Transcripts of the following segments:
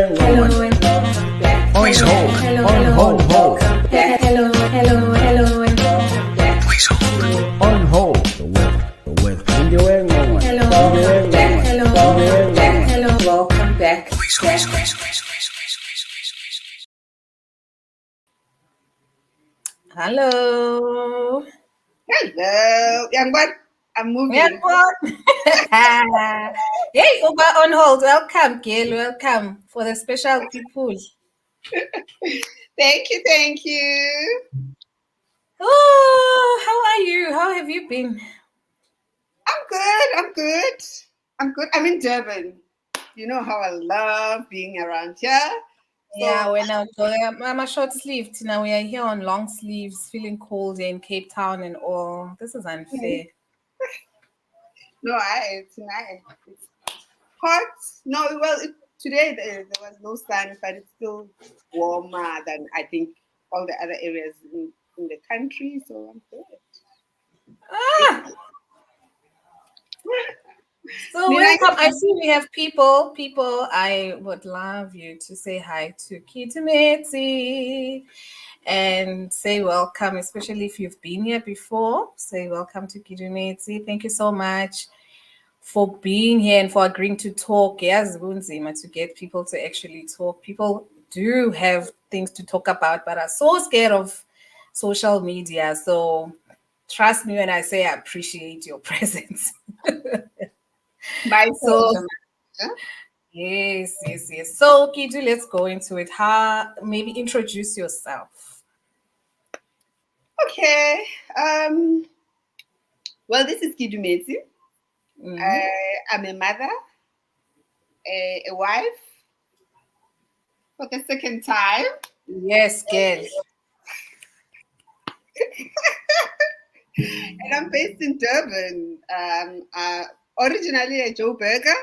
Hello and welcome back. Please hold. Hello, On hello, hold. welcome back. Hello and welcome back. Please hold. On hold with Kedumetsi. Hello, welcome back. Hello, welcome back. Hello, welcome back. Please hold. Hello. Hello, young one. I'm moving. Yeah, what? Hey, Uber on hold. Welcome, Gail. Welcome for the special people. Thank you. Oh, how are you? How have you been? I'm good. I'm in Durban. You know how I love being around here. Yeah, we're now going. I'm a short sleeved. Now we are here on long sleeves, feeling cold in Cape Town and all. This is unfair. No, it's nice. It's hot. No, well, today there was no sun, but it's still warmer than I think all the other areas in the country. So I'm good. Ah, so Nina, welcome. I see we have people. I would love you to say hi to Kedumetsi and say welcome, especially if you've been here before. Say welcome to Kedumetsi. Thank you so much for being here and for agreeing to talk. Yes, Bunzima, to get people to actually talk. People do have things to talk about, but are so scared of social media. So trust me when I say I appreciate your presence. my So pleasure. Huh? yes. So Kidu, let's go into it. Maybe introduce yourself. Okay. Well, this is Kedumetsi. Mhm. I'm a mother, a wife for the second time, Yes, girl. and I'm based in Durban. Originally a Joburger,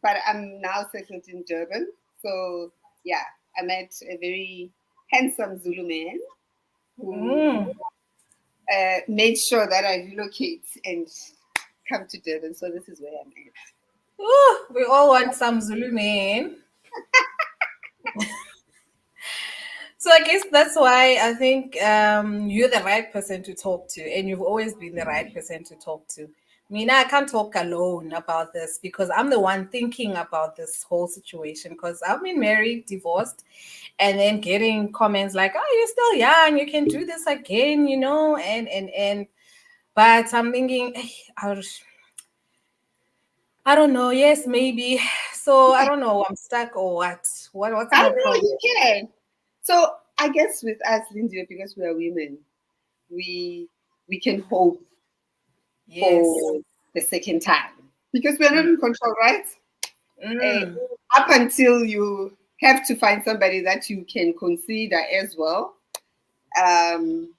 but I'm now settled in Durban. So yeah, I met a very handsome Zulu man who Mm. made sure that I relocate and come to Durban. So this is where I'm at. Ooh, we all want some Zulu man. So I guess that's why I think you're the right person to talk to, and you've always been the right person to talk to. Mina, I can't talk alone about this because I'm the one thinking about this whole situation because I've been married, divorced, and then getting comments like, "Oh, you're still young, you can do this again," and. But I'm thinking, I don't know. Yes, maybe. So I don't know. I'm stuck or what? What's I my don't know, problem? you can. So I guess with us, Lindsay, because we are women, we we can hope Yes. for the second time because we're not in control, right? Uh, Mm. up until you have to find somebody that you can consider as well. Um,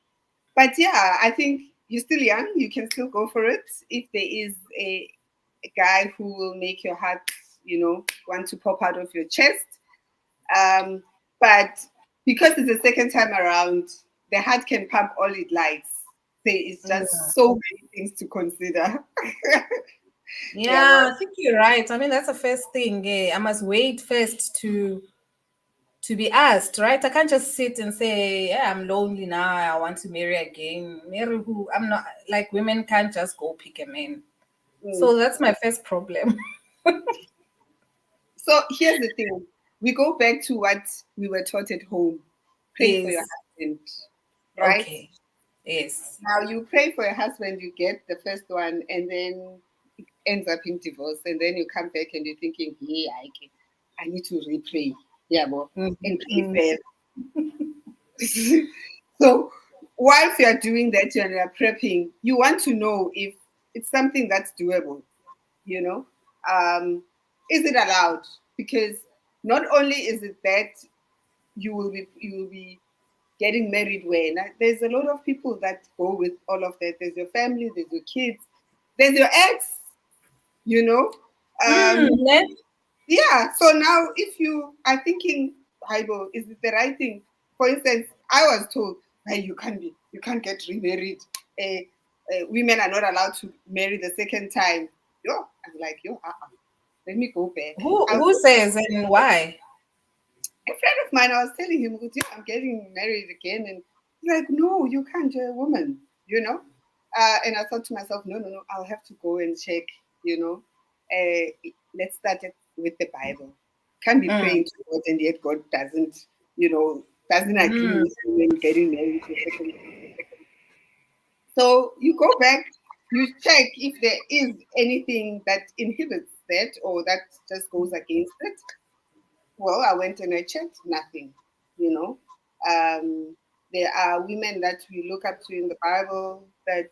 but yeah, I think you're still young. You can still go for it if there is a guy who will make your heart, want to pop out of your chest. Um, but because it's the second time around, the heart can pump all it likes. There is just so many things to consider. Yeah, Yeah, I think you're right. I mean, that's the first thing. I must wait first to be asked, right? I can't just sit and say, "Yeah, I'm lonely now. I want to marry again." Marry who? I'm not like women can't just go pick a man. well. So that's my first problem. So here's the thing. We go back to what we were taught at home. Pray for your Yes. husband, right? Okay. Yes. Now you pray for your husband, you get the first one, and then it ends up in divorce, and then you come back and you're thinking, yeah, I need to repray, yeah, well, and Mhm. pray first. So whilst you are doing that and you are prepping, you want to know if it's something that's doable, you know. Is it allowed? Because not only is it that you will be getting married when there's a lot of people that go with all of that. There's your family, there's your kids, there's your ex, you know. Mm, Um, ne? yeah. So now, if you are thinking, Bible, is it the right thing? For instance, I was told, hey, you can't get remarried. Women are not allowed to marry the second time. Yo, I'm like, let me go back. Who I'll who says and why? A friend of mine, I was telling him, "Yeah, I'm getting married again," and he's like, "No, you can't. You're a woman, you know." And I thought to myself, "No, no, no. I'll have to go and check. You know, let's start it with the Bible. Can't be Mm, praying to God and yet God doesn't, doesn't agree mm, with you when getting married the second time. So you go back, you check if there is anything that inhibits that or that just goes against it. Well, I went and I checked, nothing, you know. Um, there are women that we look up to in the Bible that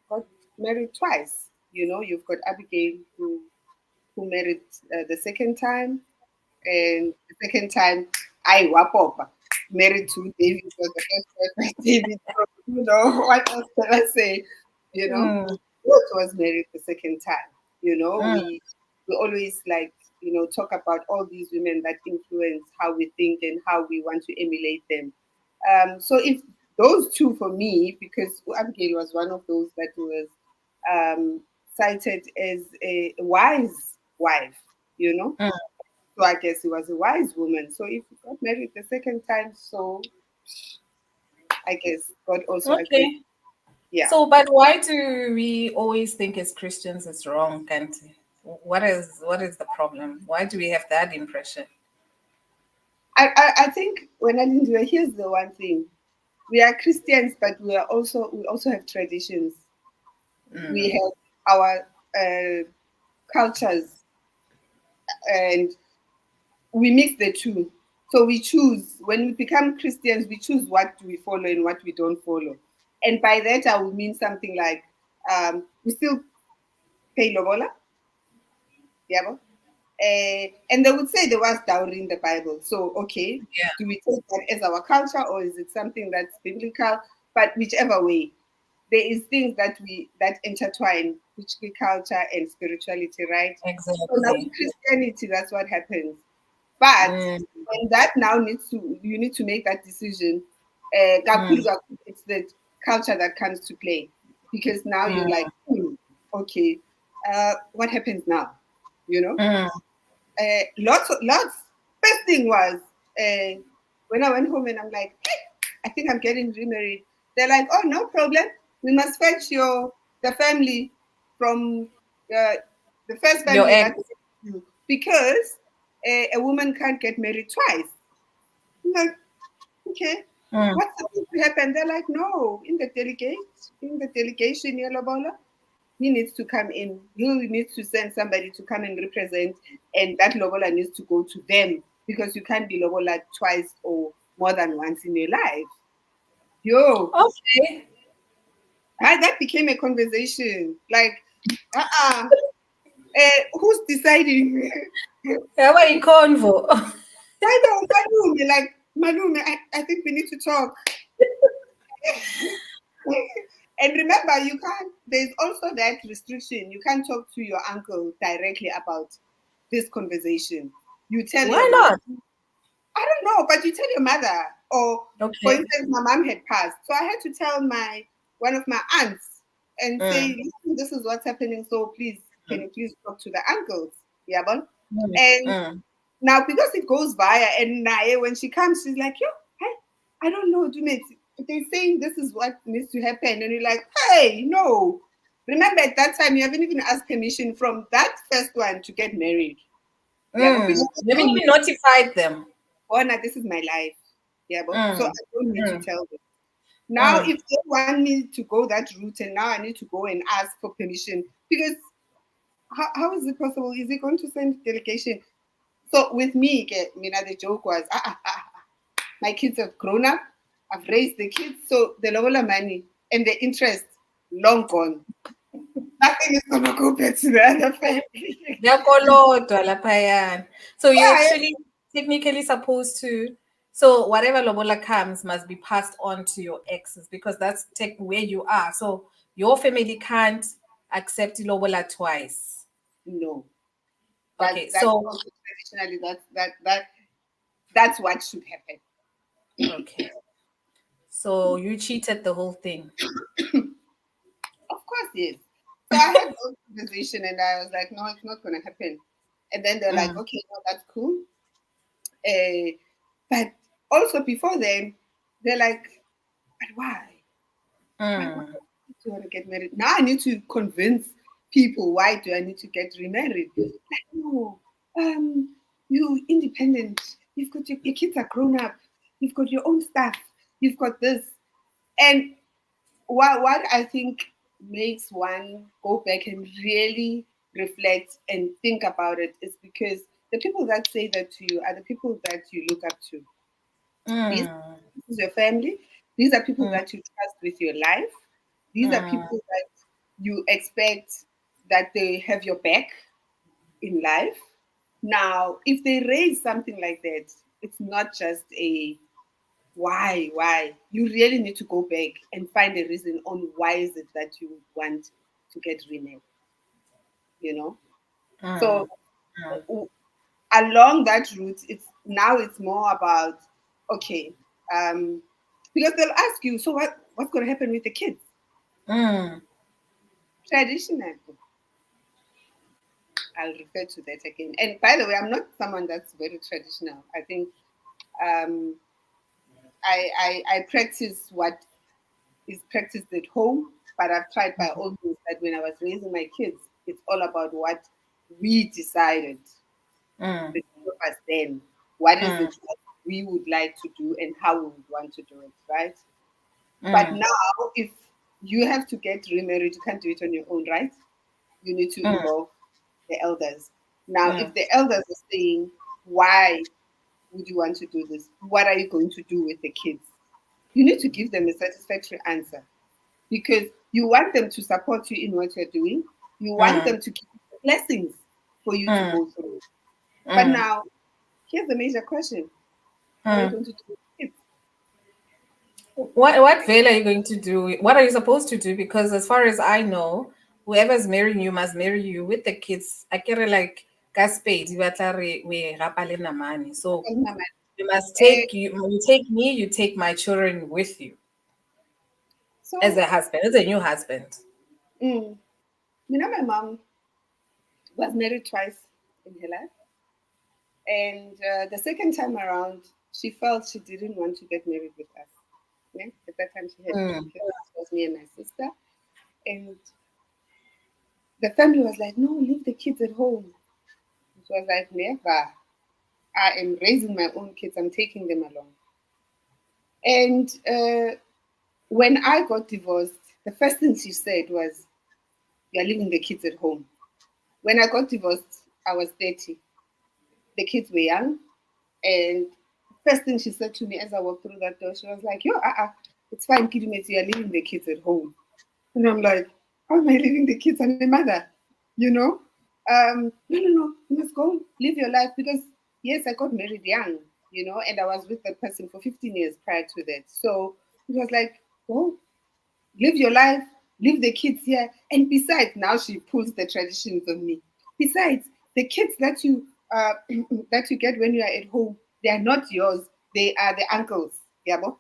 got married twice. You know, you've got Abigail who married the second time, and the second time, I Wapopa married to David was the first wife of David. So, what else can I say? You know, mm, Ruth was married the second time. mm. We always like talk about all these women that influence how we think and how we want to emulate them. So if those two for me, because Abigail was one of those that was um, cited as a wise wife, you know. Mm. So I guess he was a wise woman. So if he got married the second time, so I guess God also agreed. Okay. Yeah. So, but why do we always think as Christians it's wrong, Kanti? What is the problem? Why do we have that impression? I think when I didn't do it, here's the one thing. We are Christians, but we also have traditions. We Mm. have our cultures, and we mix the two. So we choose when we become Christians, we choose what we follow and what we don't follow. And by that, I will mean something like we still pay lobola, yeah. And they would say there was dowry in the Bible. So okay, Yeah, do we take that as our culture or is it something that's biblical? But whichever way, there is things that intertwine which culture and spirituality, right? So now with exactly. Christianity, that's what happens. But Mm, when that now you need to make that decision. mm, It's the culture that comes to play because now you're mm, like, okay, what happens now? You know, mm. lots. First thing was when I went home and I'm like, hey, I think I'm getting remarried. They're like, oh, no problem. We must fetch the family from uh, the first Your family ex. that you because a woman can't get married twice. I'm like, okay, Mm, what's supposed to happen? They're like, no, in the delegation, Yellow Bola, he needs to come in. He needs to send somebody to come and represent, and that lobola needs to go to them because you can't be lobola twice or more than once in your life. Yo, okay. that became a conversation. Like, uh-uh, who's deciding? How about in Convo? I know, Malume, like, Malume, I think we need to talk. And remember, there's also that restriction. You can't talk to your uncle directly about this conversation. You tell Why your mom. not? I don't know, but you tell your mother. Or, for Okay. instance, my mom had passed. So I had to tell one of my aunts and say, Mm, listen, this is what's happening. So please, can mm, you please talk to the uncles? Yeah, but mm, and mm. now because it goes via and Nae, when she comes, she's like, yo, I don't know, Dumeti. They're saying this is what needs to happen. And you're like, hey, no. Remember at that time you haven't even asked permission from that first one to get married. Yeah, but because You haven't even notified them. oh, now this is my life. Yeah, but so I Mm, don't need to mm, tell them. Now, mm. if they want me to go that route and now I need to go and ask for permission, because how is it possible? Is it going to send delegation? So with me, Mina, the joke was, my kids have grown up, I've raised the kids, so the lobola money and the interest long gone. Nothing is gonna go back to the other family. Yakolodwa laphayana. So you're Yeah, actually technically supposed to. So whatever lobola comes must be passed on to your exes because that's where you are. So your family can't accept lobola twice. no, Okay, that's so also traditionally that's what should happen. okay, so you cheated the whole thing. Of course, yes. So I had those conversation and I was like, no, it's not gonna happen. And then they're like, Mm, okay, no, that's cool. Uh, But also before then, they're like, but why? Why Mm. do you want to get married? Now I need to convince people why do I need to get remarried? Like, no, you independent. You've got your kids are grown up. You've got your own stuff. You've got this. And what I think makes one go back and really reflect and think about it is because the people that say that to you are the people that you look up to. These Mm. this is your family. These are people Mm. that you trust with your life. These are Mm. people that you expect that they have your back in life. Now, if they raise something like that, it's not just a why. You really need to go back and find a reason on why is it that you want to get remarried, you know? So Mm. Mm. w- along that route, it's more about okay, um, because they'll ask you, so what's going to happen with the kids? Mm. Traditional. I'll refer to that again. And by the way, I'm not someone that's very traditional. I think um, I practice what is practiced at home, but I've tried by all means that when I was raising my kids, it's all about what we decided, Mm. the two of us then. What is Mm. it that we would like to do and how we would want to do it, right? But Mm. now, if you have to get remarried, you can't do it on your own, right? You need to Mm. involve the elders. Now, Mm. if the elders are saying, why would you want to do this? What are you going to do with the kids? You need to give them a satisfactory answer because you want them to support you in what you're doing. You want Mm. them to give you the blessings for you to Mm. go through. But Mm. now, here's the major question: what are you Mm. going to do with kids? What veil are you going to do? What are you supposed to do? Because as far as I know, whoever's marrying you must marry you with the kids. I care like Gaspade, we rapale na money. So you must Eh, take you take me, you take my children with you as so, a husband, as a new husband. mm, my mom was married twice in her life. And the second time around, she felt she didn't want to get married with us. Yeah? At that time, she had two Mm. kids. It was me and my sister. And the family was like, no, leave the kids at home. It was like, never. I am raising my own kids. I'm taking them along. And when I got divorced, the first thing she said was, you're leaving the kids at home. When I got divorced, I was 30. The kids were young. And first thing she said to me as I walked through that door, she was like, "Yo, it's fine, Kedumetsi, you're leaving the kids at home." And I'm like, "How am I leaving the kids? I'm a mother, you know? No, you must go live your life because yes, I got married young, and I was with that person for 15 years prior to that. So it was like, go live your life, leave the kids here. And besides, now she pulls the traditions on me. Besides, the kids that you that you get when you are at home, they are not yours. They are the uncles. Yabo?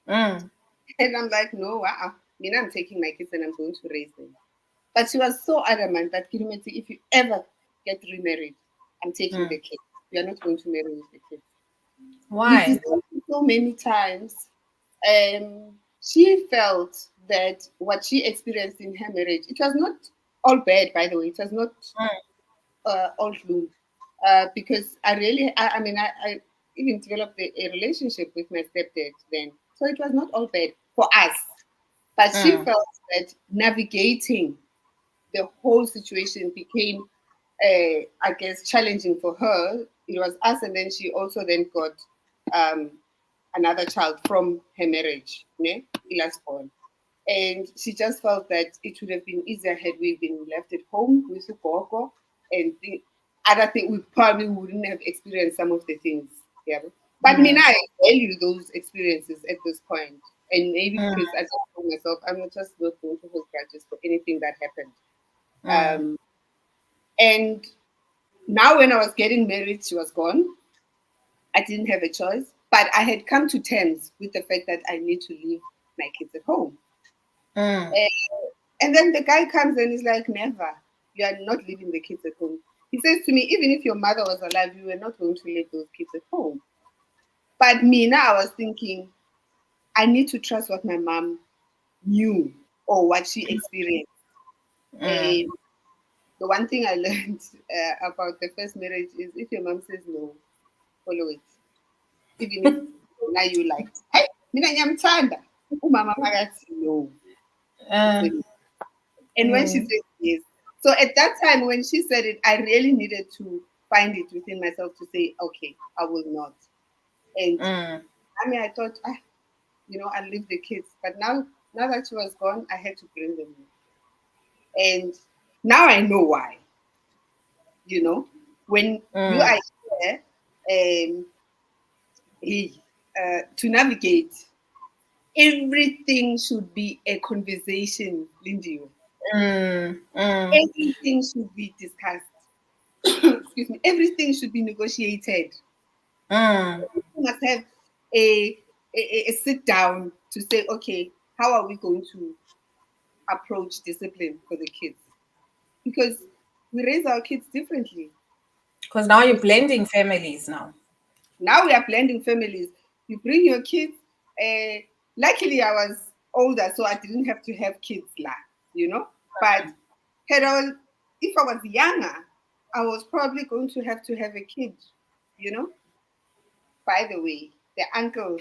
Mm. And I'm like, no, I'm taking my kids and I'm going to raise them. But she was so adamant that Kirumeti, if you ever get remarried, I'm taking Mm. the kids. You are not going to marry with the kids. We Why? discussed it so many times. She felt that what she experienced in her marriage, it was not all bad, by the way. It was not all gloom. Because I even developed a relationship with my stepdad then. So it was not all bad for us. But she Mm. felt that navigating the whole situation became, I guess, challenging for her. It was us, and then she also then got um, another child from her marriage, ne? Last born. And she just felt that it would have been easier had we been left at home with Ukoko, and the other thing, we probably wouldn't have experienced some of the things. Yeah. But me, Mm. I value those experiences at this point. And maybe Mm. because I just told myself, I'm not just not going to hold grudges for anything that happened. Mm. Um, and now, when I was getting married, she was gone. I didn't have a choice, but I had come to terms with the fact that I need to leave my kids at home. Mm. And, and then the guy comes and is like, never. You are not leaving the kids at home. He says to me, even if your mother was alive, you were not going to let those kids at home. But me now, I was thinking, I need to trust what my mom knew or what she experienced. Mm. And the one thing I learned about the first marriage is if your mom says no, follow it. Even if now you like, hey, mina nyamthanda. Umama makathi no. Uh, Follow it. And when she mm, said yes. So at that time, when she said it, I really needed to find it within myself to say, okay, I will not. And mm, I mean, I thought, I'll leave the kids. But now that she was gone, I had to bring them in. And now I know why. You know, when you mm, are here, um, to navigate, everything should be a conversation, Lindy. mm, Everything should be discussed. Excuse me. Everything should be negotiated. mm. We must have a, a sit down to say, okay, how are we going to approach discipline for the kids? Because we raise our kids differently. Because now you're blending families now. Now we are blending families. You bring your kids. Uh, Luckily, I was older, so I didn't have to have kids, But Harold, if I was younger, I was probably going to have a kid, you know. By the way, the uncle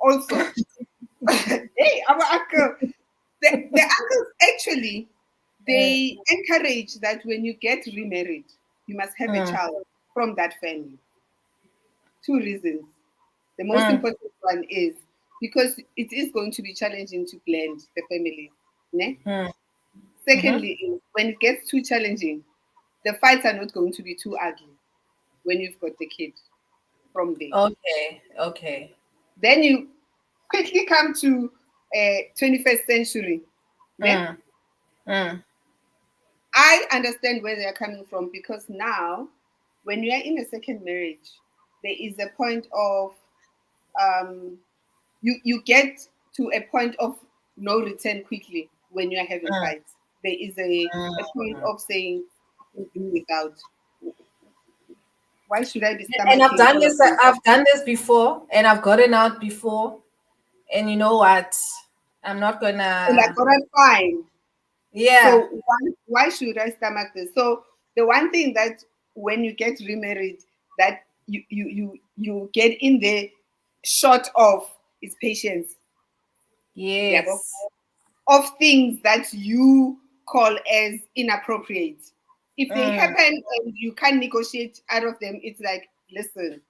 also. Hey, our uncle. The uncles actually Uh, they encourage that when you get remarried, you must have a mm, child from that family. Two reasons. The most mm, important one is because it is going to be challenging to blend the families. Ne? mm, mhm. Secondly, is when it gets too challenging, the fights are not going to be too ugly when you've got the kid from there. Okay, okay. Then you quickly come to 21st century. Ne? Mm, mm, I understand where they're coming from because now, when you are in a second marriage, there is a point of um, you get to a point of no return quickly when you are having mm, fights. There is a point mm. of saying, I can do without. Why should I be And I've stomaching done all of this. this? I've done this before, and I've gotten out before. And you know what? I'm not And I gonna. got it fine. Yeah. So why should I stomach this? So the one thing that when you get remarried, that you get in there short of is patience. Yeah, Yes. of things that you call as inappropriate. If they Mm, happen and you can't negotiate out of them, it's like, listen,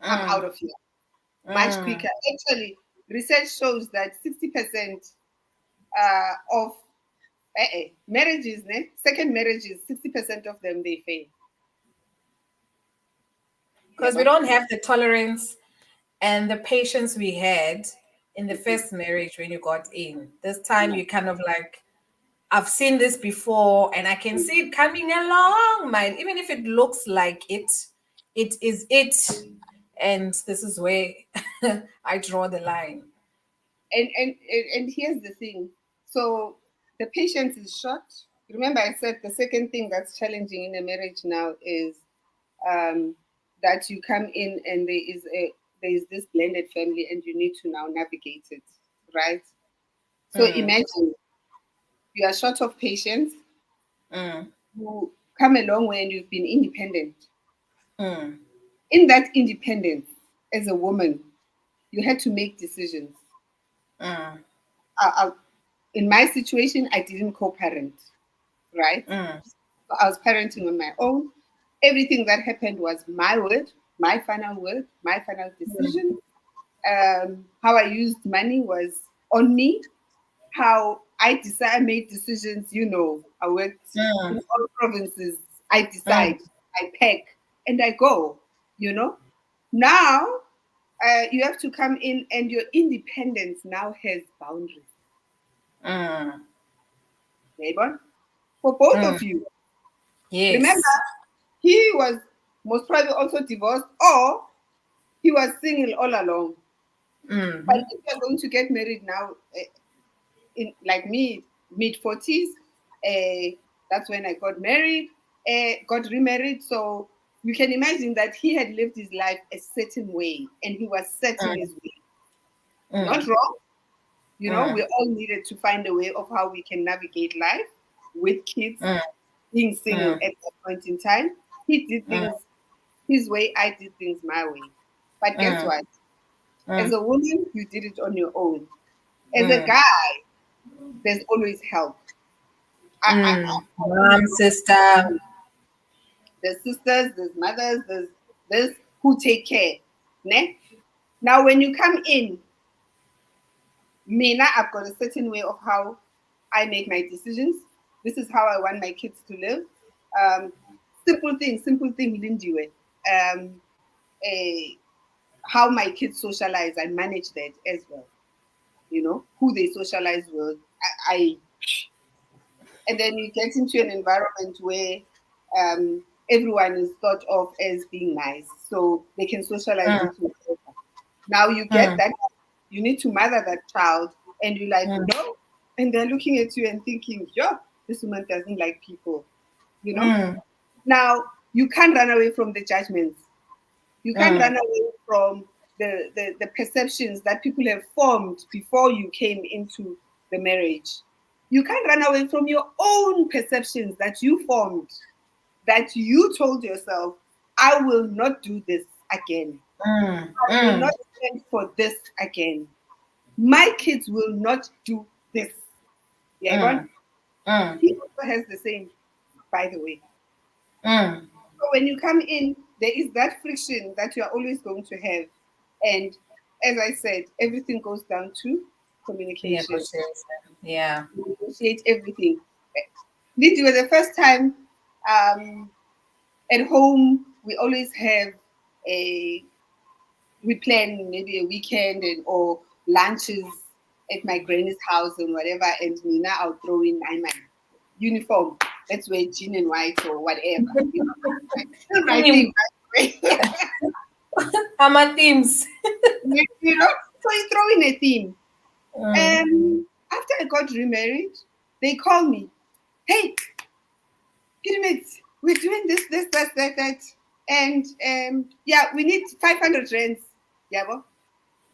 I'm out mm, of here much mm. quicker. Actually, research shows that 60% of marriages, second marriages, 60% of them they fail. Yeah, Because we don't have the tolerance and the patience we had in the first marriage when you got in. This time no. you kind of like, I've seen this before and I can see it coming along, mine. Even if it looks like it is it. And this is where I draw the line. And here's the thing. So the patience is short. Remember, I said the second thing that's challenging in a marriage now is um, that you come in and there is this blended family and you need to now navigate it, right? So Mm, imagine you are short of patience, mm, you come a long way and you've been independent. mm, In that independence, as a woman, you had to make decisions. mm, I, in my situation, I didn't co-parent, right? mm, So I was parenting on my own. Everything that happened was my word, my final mm, decision. How I used money was on me. How I made decisions, I worked in mm, all provinces. I mm, decide, I pack, and I go, you know. Now, you have to come in, and your independence now has boundaries, mm, neighbor, for both mm. of you. Remember, Yes. he was most probably also divorced, or he was single all along. But Mm-hmm. if you're going to get married now, in like me, mid 40s, that's when I got married. got remarried. So you can imagine that he had lived his life a certain way and he was set in his way. Not wrong. You know, we all needed to find a way of how we can navigate life with kids, being single at that point in time. He did things his way, I did things my way. But guess what? As a woman, you did it on your own. As a guy, there's always help. Mom, sister. There's sisters, there's mothers, there's who take care. Ne? Now, when you come in, me now I've got a certain way of how I make my decisions. This is how I want my kids to live. Simple thing, Lindy. How my kids socialize, I manage that as well. You know, who they socialize with. And then you get into an environment where everyone is thought of as being nice, so they can socialize with you. Now you get that you need to mother that child, and you're like, no, and they're looking at you and thinking, yo, this woman doesn't like people, you know. Now you can't run away from the judgments. You can't run away from the perceptions that people have formed before you came into the marriage. You can't run away from your own perceptions that you formed, that you told yourself, I will not do this again. I will not stand for this again. My kids will not do this. Yeah, he also has the same, by the way. So when you come in, there is that friction that you are always going to have. And as I said, everything goes down to communication. Yeah. Negotiate everything. This was the first time at home, we always have we plan maybe a weekend or lunches at my granny's house and whatever. And me now I'll throw in my uniform. Let's wear jean and white or whatever. You know, still my thing, by the way. Our themes. You know, so you throw in a theme. After I got remarried, they called me, hey, Kedumetsi, we're doing this, that. And yeah, we need 500 rands. Yeah, well,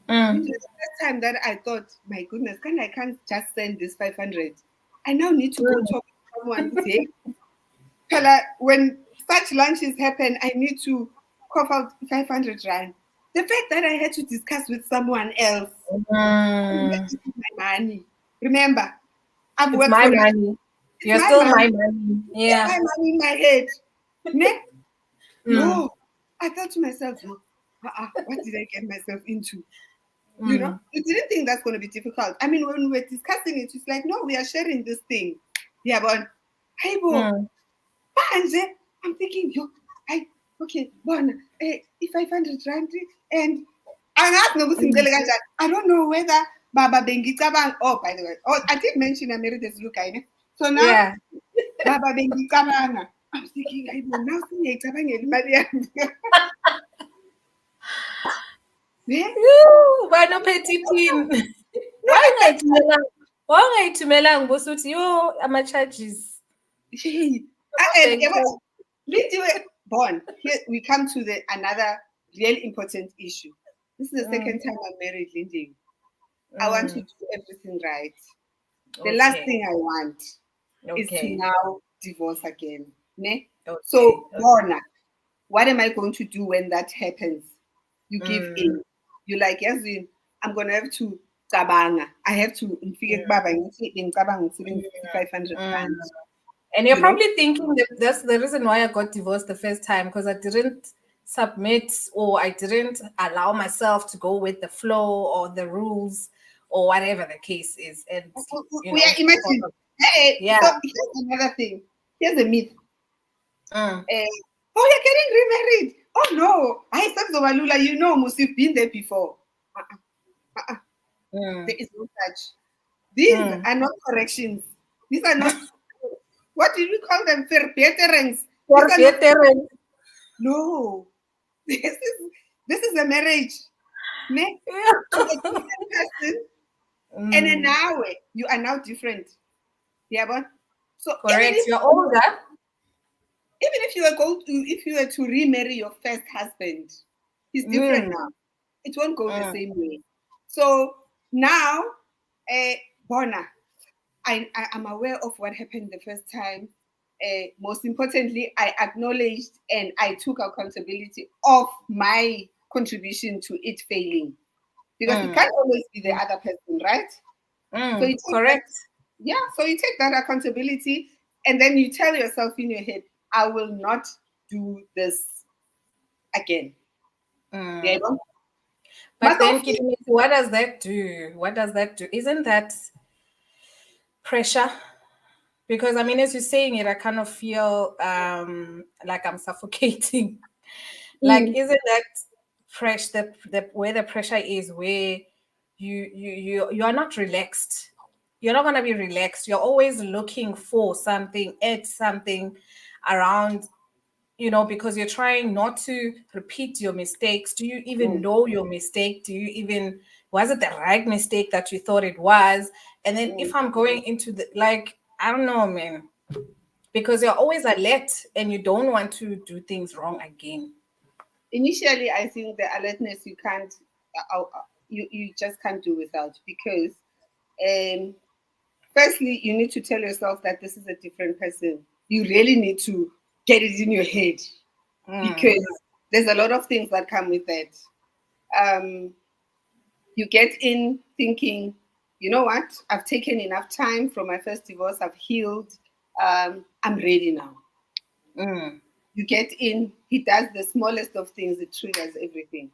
it was the first time that I thought, my goodness, I can't just send this 500. I now need to go talk to someone to say, when such lunches happen, I need to cough out 500 rand. The fact that I had to discuss with someone else, this is my money. Remember, I've worked my for money. it. You're still my money. Yeah. It's my money in my head. No, I thought to myself, what did I get myself into? You know, you didn't think that's going to be difficult. I mean, when we were discussing it, it's like, no, we are sharing this thing. Yeah, but hey, bo, I'm thinking, okay, bon, if 500 rand, and I don't know whether Baba Bengicabang. Oh, by the way, I did mention I married this look, so now Yeah. Baba Bengicabang. I'm thinking, I will now see Why no petty team? Why ungayithumelanga bosuthi yo ama-charges? Born here we come to another real important issue. This is the second time I'm married, Lindy. I want to do everything right. The last thing I want is to now divorce again. Ne? So, Borna, what am I going to do when that happens? You give in. You like, yes, I'm going to have to cabanga. I have to 500 pounds. And you're probably thinking that that's the reason why I got divorced the first time, because I didn't submit or I didn't allow myself to go with the flow or the rules or whatever the case is. And imagine. Yeah. So here's another thing. Here's a myth. Oh, you're getting remarried. Oh no, I said Zobalula, you know, must have been there before. There is no such. These are not corrections. These are not. What did we call them? Verbeterings. No, this is a marriage. Ne? Person, and then now you are now different. Yeah, but so correct. You're older. Even if you were to remarry your first husband, he's different Mm, now. It won't go the mm, same way. So now, Bona, I am aware of what happened the first time. Most importantly, I acknowledged and I took accountability of my contribution to it failing, because it mm, can't always be the other person, right? So you take that, correct. yeah. So you take that accountability, and then you tell yourself in your head, "I will not do this again." Yeah, Mm. no? But But don't then, feel. Kedumetsi, what does that do? What does that do? Isn't that pressure? Because I mean, as you're saying it, I kind of feel like I'm suffocating. Like, Mm, isn't that pressure the where the pressure is, where you are not relaxed. You're not gonna be relaxed. You're always looking for something, at something around, because you're trying not to repeat your mistakes. Do you even mm, know your mistake? Do you even, was it the right mistake that you thought it was? And then mm. if I'm going into the, like, I don't know, man, because you're always alert and you don't want to do things wrong again. Initially, I think the alertness you can't, you just can't do without, because um, firstly, you need to tell yourself that this is a different person. You really need to get it in your head, Mm, because there's a lot of things that come with that. Um, you get in thinking, you know what? I've taken enough time from my first divorce. I've healed. I'm ready now. mm, You get in. He does the smallest of things. It triggers everything.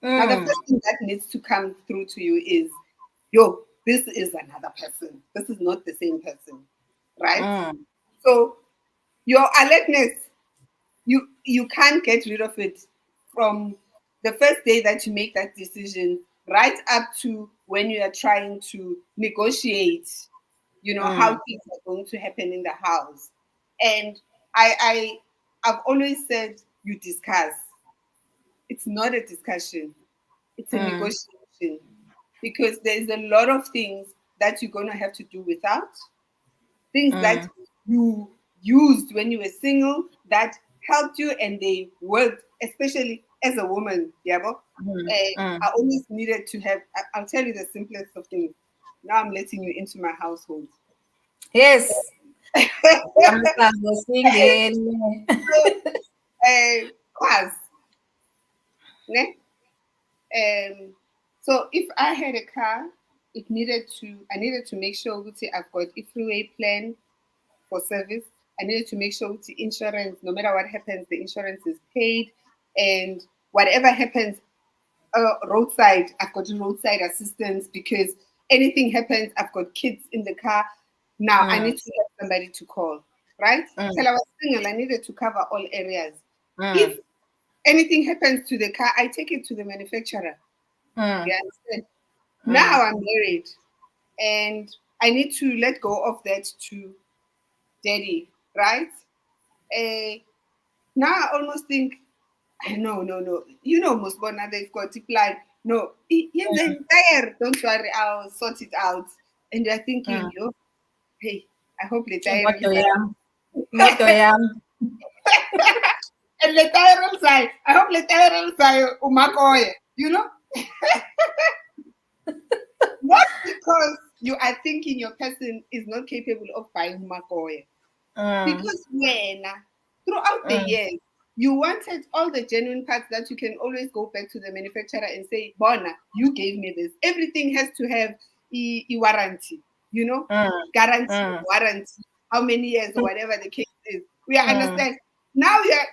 Now, the mm, first thing that needs to come through to you is, yo, this is another person. This is not the same person, right? mm, So your alertness, you can't get rid of it from the first day that you make that decision right up to when you are trying to negotiate, how mm, things are going to happen in the house. And I've always said, you discuss. It's not a discussion, it's a mm, negotiation, because there's a lot of things that you're going to have to do without, things that mm, you used when you were single that helped you and they worked, especially as a woman. Yeah, but, mm, mm. I always needed to have, I'll tell you the simplest of things. Now I'm letting you into my household. Yes, I'm singing. So, class, ne? So if I had a car, I needed to make sure ukuthi I've got a freeway plan for service. I needed to make sure the insurance, no matter what happens, the insurance is paid, and whatever happens, roadside, I've got roadside assistance, because anything happens, I've got kids in the car. Now I Mm, need to have somebody to call, right? mm, Till I was single, I needed to cover all areas. mm, If anything happens to the car, I take it to the manufacturer. mm, You understand? mm, Now I'm married, and I need to let go of that to daddy, right? Uh, Now I almost think, no, no, no. Musbona, they've got to plan. No, yes, mm, entire. Don't worry, I'll sort it out. And they're thinking, mm. yo, hey, I hope the tire Moto is yam, moto yam. and the tire side. I hope the tire side umakoye. Not because you are thinking your person is not capable of buying umakoye. Mm, Because throughout the mm, years, you wanted all the genuine parts that you can always go back to the manufacturer and say, Bona, you gave me this. Everything has to have a warranty, mm, guarantee, mm, warranty, how many years or whatever the case is. We mm, understand. Now you're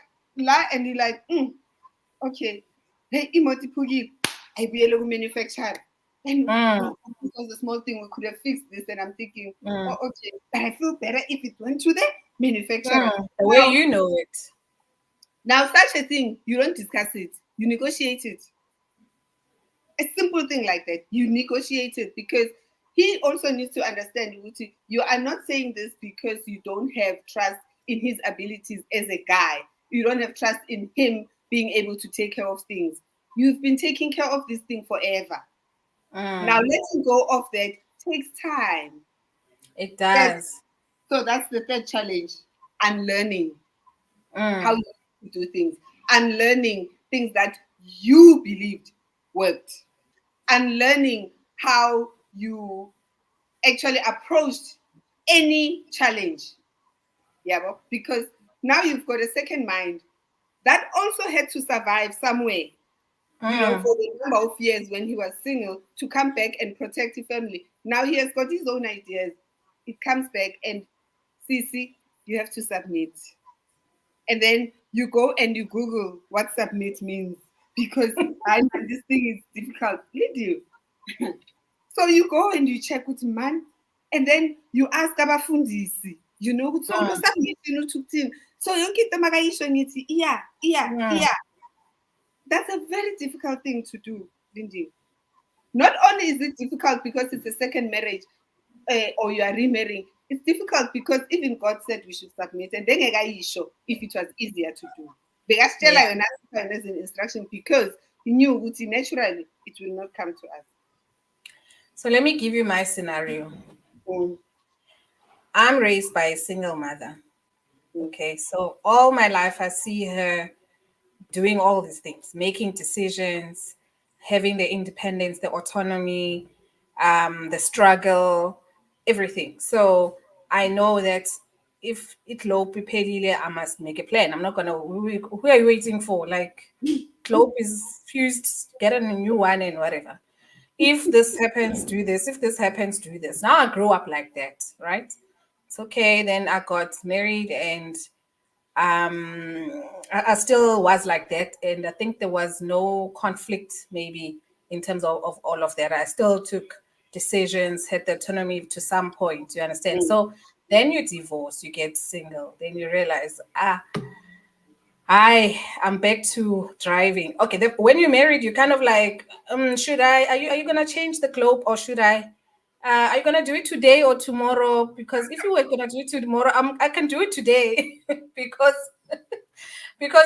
and you're like, okay, hey, imoti pugi, I be a manufacturer. And mm, no, this was a small thing. We could have fixed this. And I'm thinking, mm, oh, okay, but I feel better if it went to the manufacturer. the way Now, you know it. now, such a thing, you don't discuss it. You negotiate it. A simple thing like that, you negotiate it, because he also needs to understand, Uti, you are not saying this because you don't have trust in his abilities as a guy. You don't have trust in him being able to take care of things. You've been taking care of this thing forever. Now, Mm, letting go of that takes time. it That's does. so that's the third challenge. Unlearning. how Mm. you do things, unlearning things that you believed worked, unlearning how you actually approached any challenge. Yeah, because now you've got a second mind that also had to survive somewhere, Mm. for the number of years when he was single to come back and protect his family. Now he has got his own ideas. It comes back and Cece, you have to submit. And then you go and you Google what submit means because I know this thing is difficult. Did you? So you go and you check with man, and then you ask abafundisi, so lo Mm. submit ukuthini. So yonke into makayisho ngithi Mm. that's a very difficult thing to do, Lindy. Not only is it difficult because it's a second marriage, or you are remarrying, it's difficult because even God said we should submit, and then ngekayisho if it was easier to do. Yeah. Bekasitshela yona as an instruction because he knew ukuthi naturally it will not come to us. So let me give you my scenario. Mm, I'm raised by a single mother. mm, Okay, so all my life I see her doing all these things, making decisions, having the independence, the autonomy, the struggle, everything. So I know that if it low prepared, I must make a plan. I'm not gonna. Who are you waiting for? Like, globe is fused. Get a new one and whatever. If this happens, do this. If this happens, do this. Now I grew up like that, right? It's okay. Then I got married and I still was like that, and I think there was no conflict maybe in terms of all of that. I still took decisions, had the autonomy to some point. You understand? mm, So then you divorce, you get single, then you realize, I'm back to driving. Okay, when you're married, you kind of like, should I? Are you gonna change the globe or should I? Are you gonna do it today or tomorrow? Because if you were gonna do it tomorrow, I can do it today because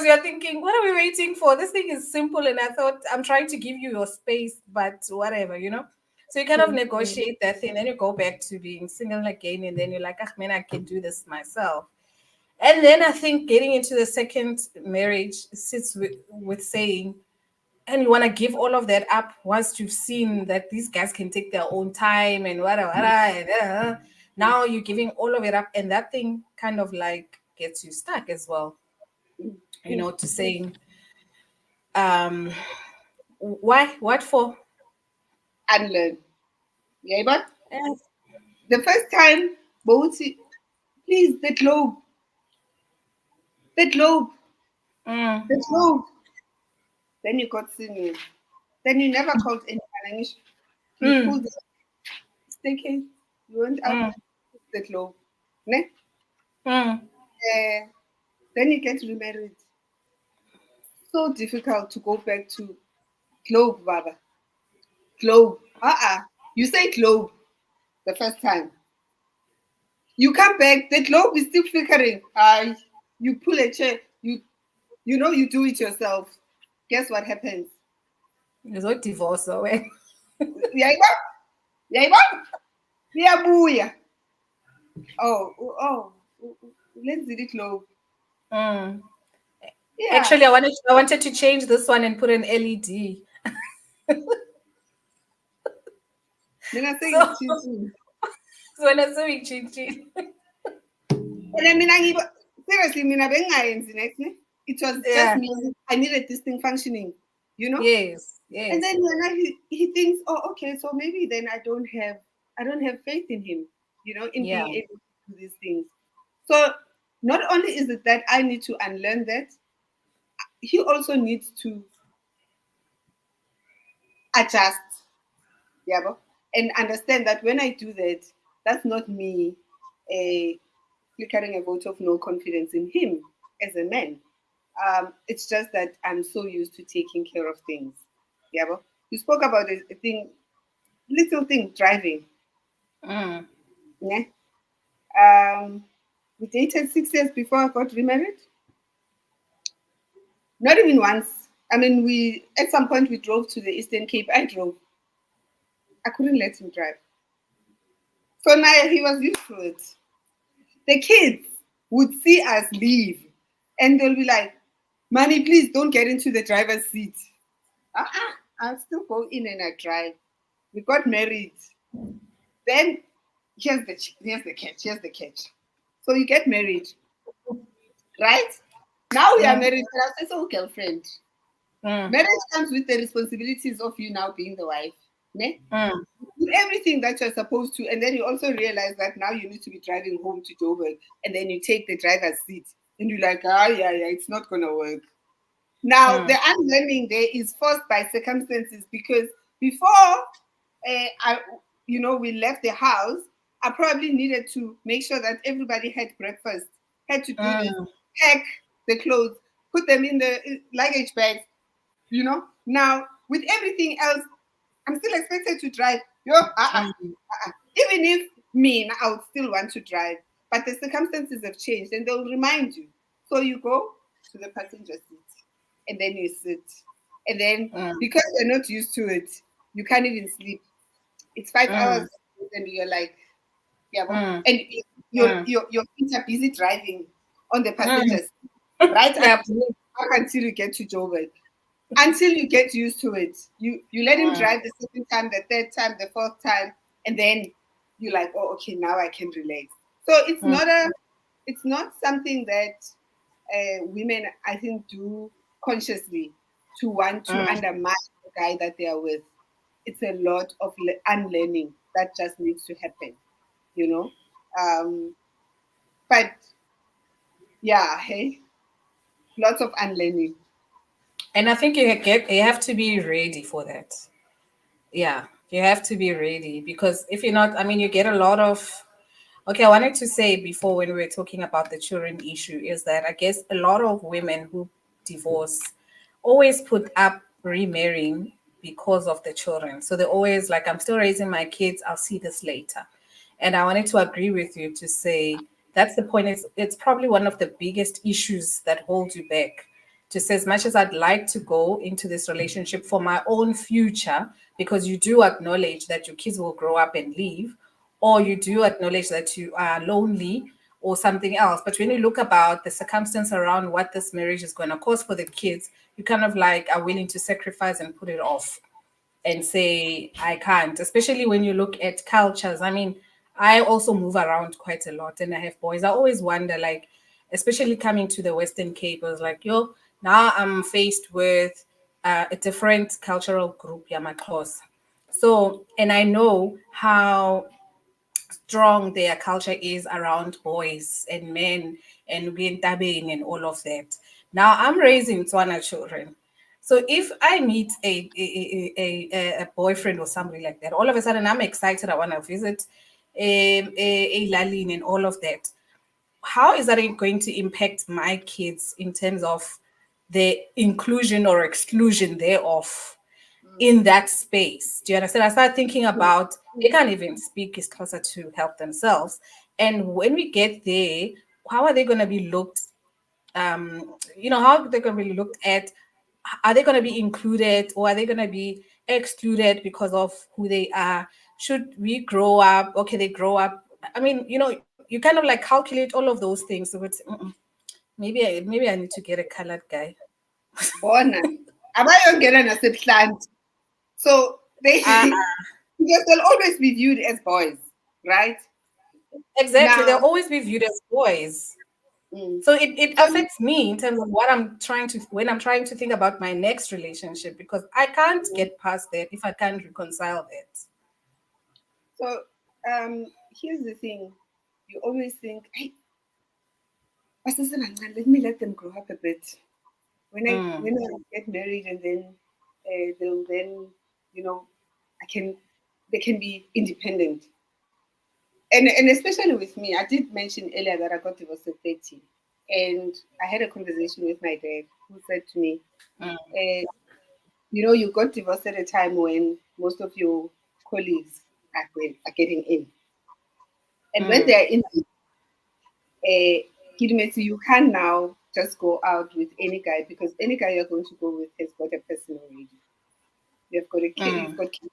you're thinking, what are we waiting for? This thing is simple, and I thought I'm trying to give you your space, but whatever. So you kind of mm, mm, negotiate that thing, then you go back to being single again, and then you're like, ah, man, I can do this myself. And then I think getting into the second marriage sits with saying, and you want to give all of that up once you've seen that these guys can take their own time and whatever. Now you're giving all of it up, and that thing kind of like gets you stuck as well. mm. To saying, um, why, what for? Unlearn. Yeah, but Yes. the first time, Bawuti, please, the globe, Mm, the globe. Then you got singing. Then you never called anyone. You mm, pulled the staircase. You went up mm, the globe. Ne? mm. Uh, then you get remarried. So difficult to go back to globe, Baba. Globe. You say globe the first time. You come back, the globe is still flickering. You pull a chair, you do it yourself. Guess what happens? There's no divorce, so Yaiba? Yaiba? Liyabuya. Oh, let's do the globe. mm. Yeah. Actually, I wanted to change this one and put an LED. Then I say So, it's cheating. so when I saw it, chin. And then seriously, mina bengayenzi next ne? It was just Yeah. me. I needed this thing functioning, you know? Yes. And Yes. then when he thinks, oh, okay, so maybe then I don't have faith in him, in Yeah. being able to do these things. So not only is it that I need to unlearn that, he also needs to adjust, yeah, and understand that when I do that, that's not me flickering a vote of no confidence in him as a man. It's just that I'm so used to taking care of things. Yeah, you spoke about a thing, little thing, driving. Mm. Yeah. We dated 6 years before I got remarried. Not even once. I mean, we at some point we drove to the Eastern Cape. I drove. I couldn't let him drive. So now he was used to it. The kids would see us leave And they'll be like, "Mommy, please don't get into the driver's seat." I'll still go in and I drive. We got married. Then here's the catch. Here's the catch. So you get married, right? Now we are Mm, married, but I say, so girlfriend. mm, Marriage comes with the responsibilities of you now being the wife. Ne? mm, Do everything that you're supposed to, and then you also realize that now you need to be driving home to Joburg, and then you take the driver's seat, and you're like, yeah, it's not gonna work. Now the mm, unlearning there is forced by circumstances because before I, we left the house, I probably needed to make sure that everybody had breakfast, had to do this, mm, pack the clothes, put them in the luggage bags. Now with everything else, I'm still expected to drive. mm, Even if me, I would still want to drive, but the circumstances have changed, and they'll remind you. So you go to the passenger seat, and then you sit, and then mm, because you're not used to it, you can't even sleep. It's 5 hours, mm, and you're like, yeah, well, mm, and mm, your feet are busy driving on the mm. passenger seat, right? Yeah. Up until you get to Joburg, until you get used to it. You let him Mm, drive the second time, the third time, the fourth time, and then you're like, oh, okay, now I can relax. So mm, it's not something that women, I think, do consciously to want to mm, undermine the guy that they are with. It's a lot of unlearning that just needs to happen, you know. But yeah, hey, lots of unlearning. and I think you have to be ready for that. Yeah, you have to be ready because if you're not, I mean, you get a lot of. Okay, I wanted to say before when we were talking about the children issue is that I guess a lot of women who divorce always put up remarrying because of the children. So they're always like, I'm still raising my kids, I'll see this later. And I wanted to agree with you to say that's the point. It's probably one of the biggest issues that holds you back. To say, as much as I'd like to go into this relationship for my own future, because you do acknowledge that your kids will grow up and leave, or you do acknowledge that you are lonely or something else. But when you look about the circumstance around what this marriage is going to cost for the kids, you kind of like are willing to sacrifice and put it off and say, I can't, especially when you look at cultures. I mean, I also move around quite a lot and I have boys. I always wonder, like, especially coming to the Western Cape, I was like, yo, now I'm faced with a different cultural group, Yamaklos. So, and I know how strong their culture is around boys and men and tabing and all of that. Now I'm raising Tswana children. So if I meet a boyfriend or somebody like that, all of a sudden I'm excited. I want to visit a Lalin and all of that. How is that going to impact my kids in terms of the inclusion or exclusion thereof? In that space. Do you understand? I started thinking about they can't even speak is closer to help themselves. And when we get there, how are they going to be looked? How are they going to be looked at? Are they going to be included or are they going to be excluded because of who they are? Should we grow up? Okay, they grow up. I mean, you kind of like calculate all of those things. So it's maybe I need to get a colored guy. Bona. Abayongena nasebhlanti. So they Uh, because they'll always be viewed as boys, right? exactly. They'll Now, always be viewed as boys. mm, So it so affects me in terms of what I'm trying to when I'm trying to think about my next relationship because I can't get past that if I can't reconcile that. so here's the thing. You always think, hey, let me let them grow up a bit. Mm, When I get married and then they'll then, you know, I can they can be independent. And especially with me, I did mention earlier that I got divorced at 30. And I had a conversation with my dad who said to me, mm, uh, you got divorced at a time when most of your colleagues are getting in. And when mm, they're in, Kedumetsi, you can't now just go out with any guy because any guy you're going to go with has got a person already. You've got a kid, you've mm, got kids.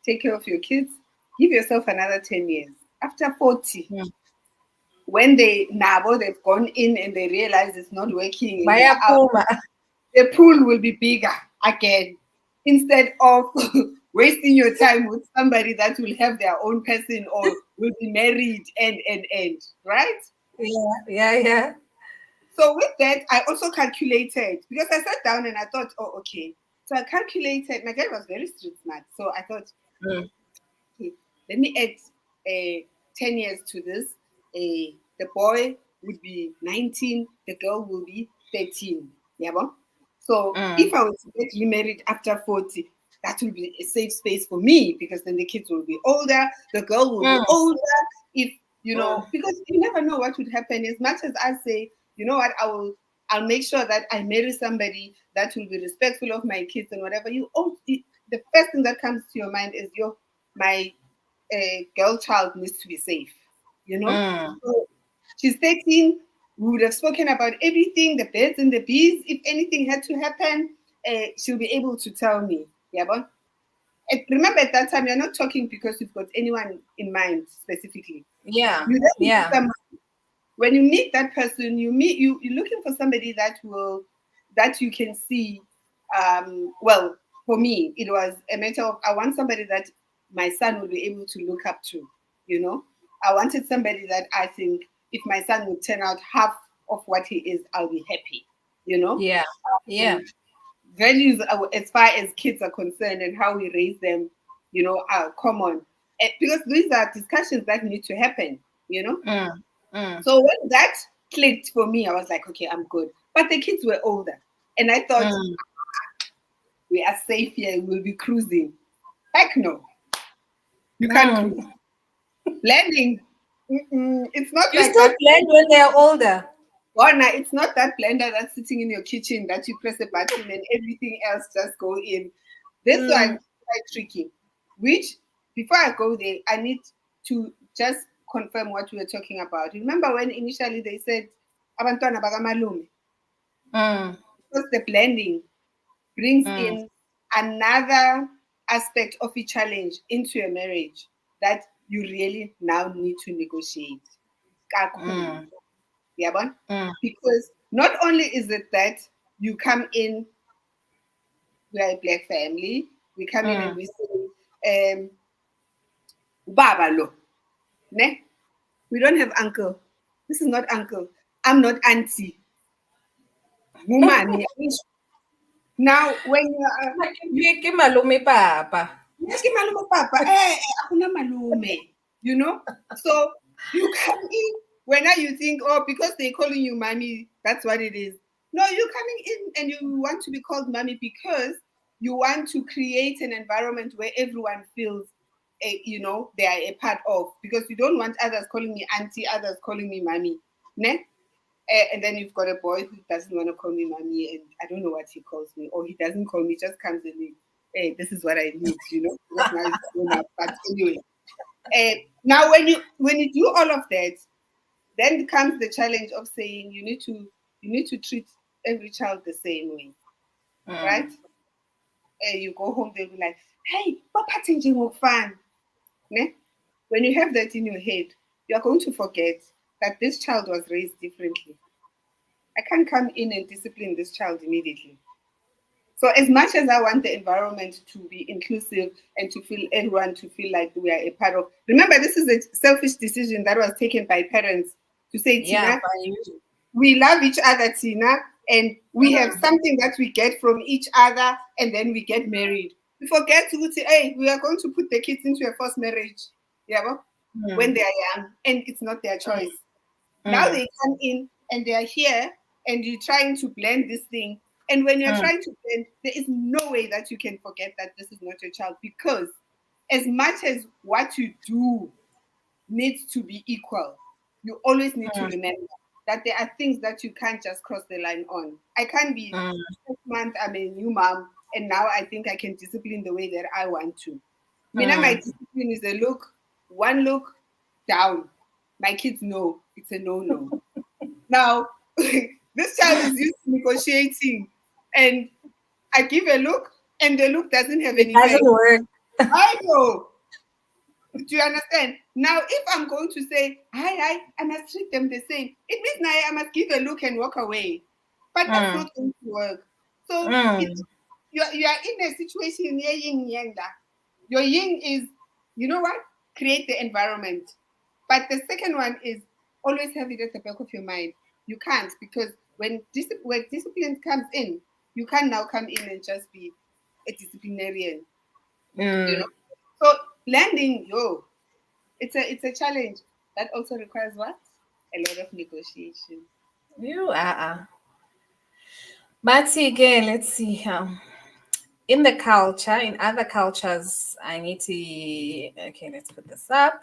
Take care of your kids, give yourself another 10 years. After 40, mm, when they've gone in and they realize it's not working and they're out, Bayaphuma. the pool will be bigger again instead of wasting your time with somebody that will have their own person or will be married and right. Yeah. So with that, I also calculated because I sat down and I thought, oh, okay. So I calculated. My dad was very street smart, so I thought, Mm. okay, let me add 10 years to this. The boy would be 19, the girl will be 13. Yeah, bon? So Mm. if I was to get remarried after 40, that will be a safe space for me because then the kids will be older, the girl will be Mm. older. If Mm. because you never know what would happen. As much as I say, you know what, I'll make sure that I marry somebody that will be respectful of my kids and whatever. The first thing that comes to your mind is my girl child needs to be safe, you know? Mm. So she's 13. We would have spoken about everything, the birds and the bees. If anything had to happen, she'll be able to tell me. Yeah, but remember at that time, you're not talking because you've got anyone in mind specifically. Yeah. You just meet Yeah. someone. When you meet that person, you're looking for somebody that you can see. Well, for me, it was a matter of I want somebody that my son will be able to look up to. You know, I wanted somebody that I think if my son would turn out half of what he is, I'll be happy. You know, Yeah. Yeah. um, values as far as kids are concerned and how we raise them, are common. Because these are discussions that need to happen. You know, Mm. Mm. so when that clicked for me, I was like, okay, I'm good. But the kids were older. And I thought, Mm. we are safe here, we'll be cruising. Heck no, you can't cruise. Mm. Blending, it's not You like still that. blend when they're older. Oh, no, it's not that blender that's sitting in your kitchen that you press a button and everything else just go in. This one Mm. is quite tricky. Which, before I go there, I need to just confirm what we were talking about. Remember when initially they said, abantwana bakamalume? Mm. Because the blending brings Mm. in another aspect of a challenge into a marriage that you really now need to negotiate. Kakhulu. Mm. Yabon? Mm. Because not only is it that you come in, we are a black family, we come in and Mm. we say, Baba lo, ne? We don't have uncle. This is not uncle. I'm not auntie. Mumani. Now, when you are Ke malume papa. yes, ke malume papa. Akuna malume. You know? So you come in when you think, oh, because they're calling you mommy, that's what it is. No, you're coming in and you want to be called mommy because you want to create an environment where everyone feels, they are a part of. Because you don't want others calling me auntie, others calling me mommy. Ne? And then you've got a boy who doesn't want to call me mommy, and I don't know what he calls me, or he doesn't call me, just comes in, hey, this is what I need, because now he's grown up. But anyway, now when you do all of that, then comes the challenge of saying you need to treat every child the same way, right? Mm. You go home, they'll be like, hey, what fun? Ne? When you have that in your head, you are going to forget that this child was raised differently. I can't come in and discipline this child immediately. So as much as I want the environment to be inclusive and to feel everyone to feel like we are a part of, remember this is a selfish decision that was taken by parents to say, Yeah, Tina, by you. we love each other, Tina, and we have Mm. something that we get from each other, and then we get married. We forget to say, hey, we are going to put the kids into a forced marriage. Yeah, well, when Mm. they are young, and it's not their Mm. choice. Now Mm. they come in and they are here, and you're trying to blend this thing. And when you're Mm. trying to blend, there is no way that you can forget that this is not your child because as much as what you do needs to be equal, you always need to Mm. remember that there are things that you can't just cross the line on. I can't be Mm. 6 months, I'm a new mom, and now I think I can discipline the way that I want to. Mina, my Mm. discipline is a look, one look down. My kids know it's a no-no. Now, this child is used to negotiating, and I give a look, and the look doesn't have It any doesn't face. work. I know. Do you understand? Now, if I'm going to say, hi, I must treat them the same, it means now I must give a look and walk away. But that's Mm, not going to work. So mm, you are in a situation near yin yang. Your yin is, you know what? Create the environment. But the second one is always have it at the back of your mind. You can't, because when discipline comes in, you can't now come in and just be a disciplinarian. You know. mm. So landing, it's a challenge that also requires what? A lot of negotiation. You are. But see again, let's see. In the culture, in other cultures, I need to. Okay, let's put this up.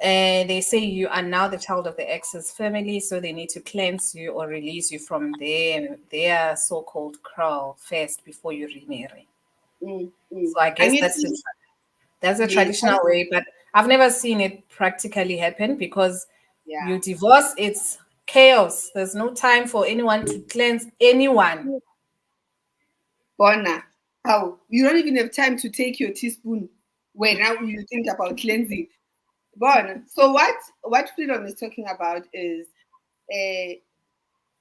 And they say you are now the child of the ex's family, so they need to cleanse you or release you from their so-called crow first before you remarry. Mm, mm. So I And guess you that's see, that's the yes, traditional way, but I've never seen it practically happen because yeah. you divorce, it's chaos. There's no time for anyone to cleanse anyone. Bona, how you don't even have time to take your teaspoon when now you think about cleansing. Bona. So what freedom is talking about is uh,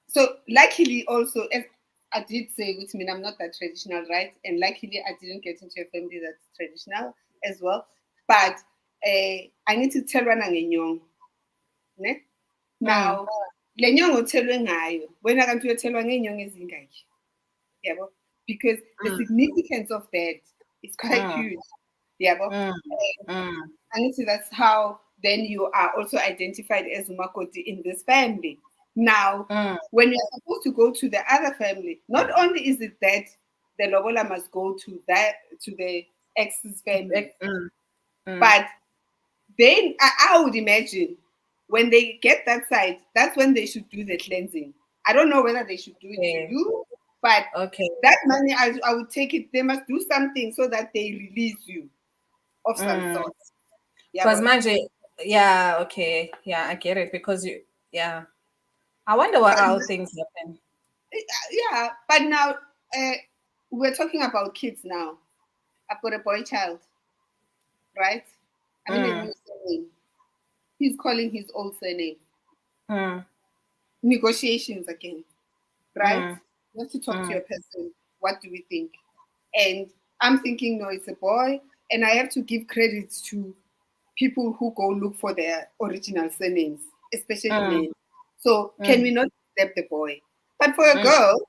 so luckily also, as I did say, which mean I'm not that traditional, right? And luckily I didn't get into a family that's traditional as well. But I need to tell one ne? Mm, Now, le nyongo othelwe ngayo, wena kanti uyothelwa ngey'nyongo ezingaki? Yabo? Because the mm, significance of that is quite mm, huge. Yabo? mm, mm, And so that's how then you are also identified as Umakoti in this family. Now, mm, when you're supposed to go to the other family, not only is it that the lobola must go to the ex's family, mm, mm. but then I would imagine when they get that side, that's when they should do the cleansing. I don't know whether they should do it to Okay, you, but okay. that money, I would take it. They must do something so that they release you of some Mm. sort. Yeah, Because but manje, yeah, okay, yeah, I get it because yeah. I wonder what how things happen. yeah, but now uh, we're talking about kids now. I've got a boy child, right? I mean, a Mm, new surname. He's calling his old surname. mm, Negotiations again, right? mm, You have to talk to mm, your person. What do we think? And I'm thinking, no, it's a boy, and I have to give credit to people who go look for their original surnames, especially mm, men. So can we mm, not accept the boy? But for a mm, girl,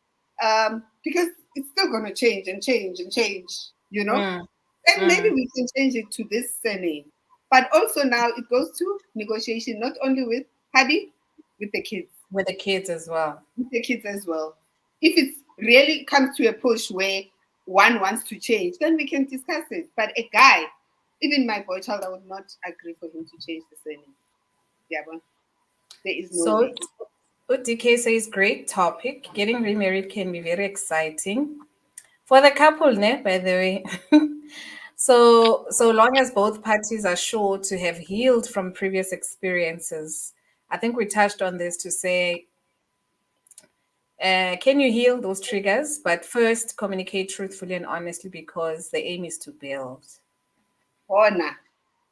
because it's still going to change and change and change, you know, mm, then maybe mm. we can change it to this surname. But also now it goes to negotiation, not only with hubby, with the kids, With the kids as well. with the kids as well. If it really comes to a push where one wants to change, then we can discuss it. But a guy, even my boy child, I would not agree for him to change the surname. Yeah, but there is no So way. DK says great topic. Getting remarried can be very exciting for the couple, ne, by the way. So long as both parties are sure to have healed from previous experiences. I think we touched on this to say, can you heal those triggers? But first, communicate truthfully and honestly because the aim is to build. Oh, nah.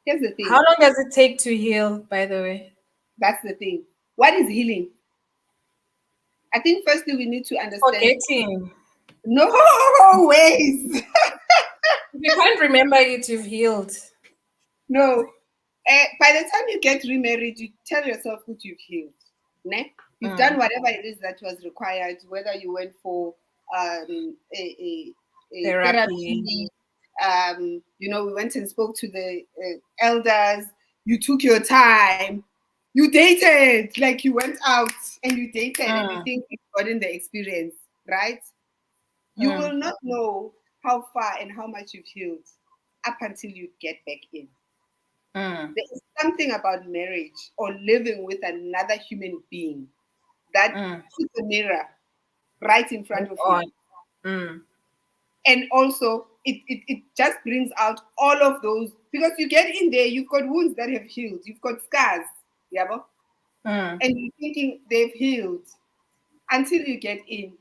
Here's the How thing. long does it take to heal, by the way? That's the thing. What is healing? I think firstly we need to understand. Forgetting. No ways. If you can't remember it, you've healed. No. By the time you get remarried, you tell yourself what you've healed. Ne? You've done Mm. whatever it is that was required, whether you went for a Therapy. therapy, we went and spoke to the elders, you took your time, you dated, like you went out and you dated and you Mm, think you've gotten the experience, right? You will mm, not know how far and how much you've healed up until you get back in. mm, There is something about marriage or living with another human being that mm. puts a mirror right in front Move of you. on. Mm, And also, it just brings out all of those because you get in there, you've got wounds that have healed, you've got scars, yeah, mm, and you're thinking they've healed until you get in.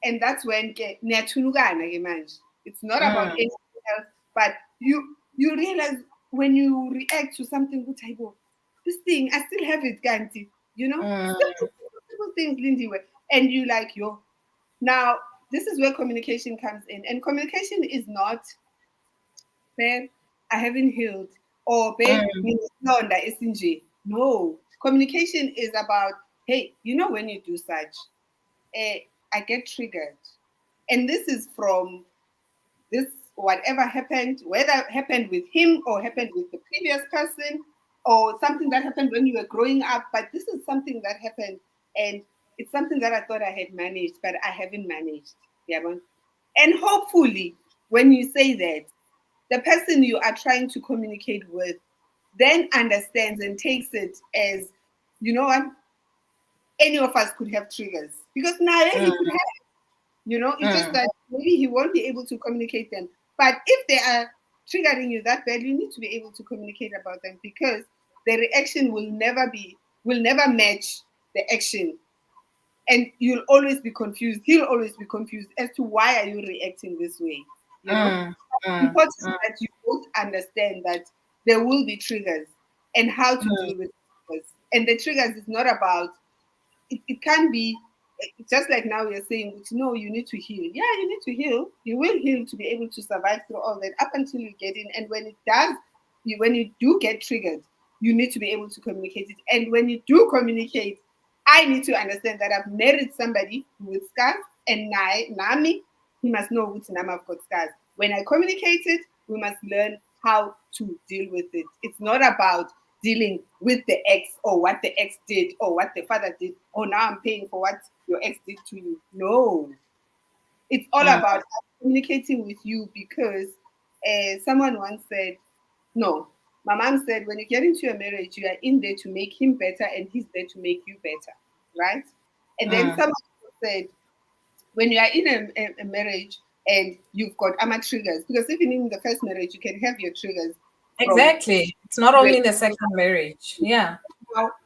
And that's when niyathulukana ke manje. It's not about mm, anything else, but you realize when you react to something good, I go, this thing, I still have it, Ganti. Mm, Simple things, Lindy. And you like, yo. Now, this is where communication comes in. And communication is not, babe, I haven't healed, or babe, mm, nginesilonda esinje. No. Communication is about, hey, when you do such, I get triggered. And this is from this whatever happened, whether happened with him or happened with the previous person or something that happened when you were growing up. But this is something that happened, and it's something that I thought I had managed, but I haven't managed. Yeah. And hopefully, when you say that, the person you are trying to communicate with then understands and takes it as, you know what, any of us could have triggers. Because now mm, he could have, it's just mm, that maybe he won't be able to communicate them. But if they are triggering you that bad, you need to be able to communicate about them, because the reaction will never match the action. And you'll always be confused. He'll always be confused as to why are you reacting this way. mm, mm, Important mm, that you both understand that there will be triggers and how to mm, deal with triggers. And the triggers is not about, it can be, just like now you're saying, which no, you need to heal. Yeah, you need to heal. You will heal to be able to survive through all that up until you get in. And when it does, when you do get triggered, you need to be able to communicate it. And when you do communicate, I need to understand that I've married somebody with scars, and Nami, he must know which Nami I've got scars. When I communicate it, we must learn how to deal with it. It's not about dealing with the ex or what the ex did or what the father did. Oh, now I'm paying for what your ex did to you. No, it's all mm, about communicating with you, because someone once said, no, my mom said, when you get into a marriage, you are in there to make him better and he's there to make you better, right? And then mm. someone said, when you are in a marriage and you've got ama triggers, because even in the first marriage, you can have your triggers from Exactly. It's not only in the second marriage. Yeah.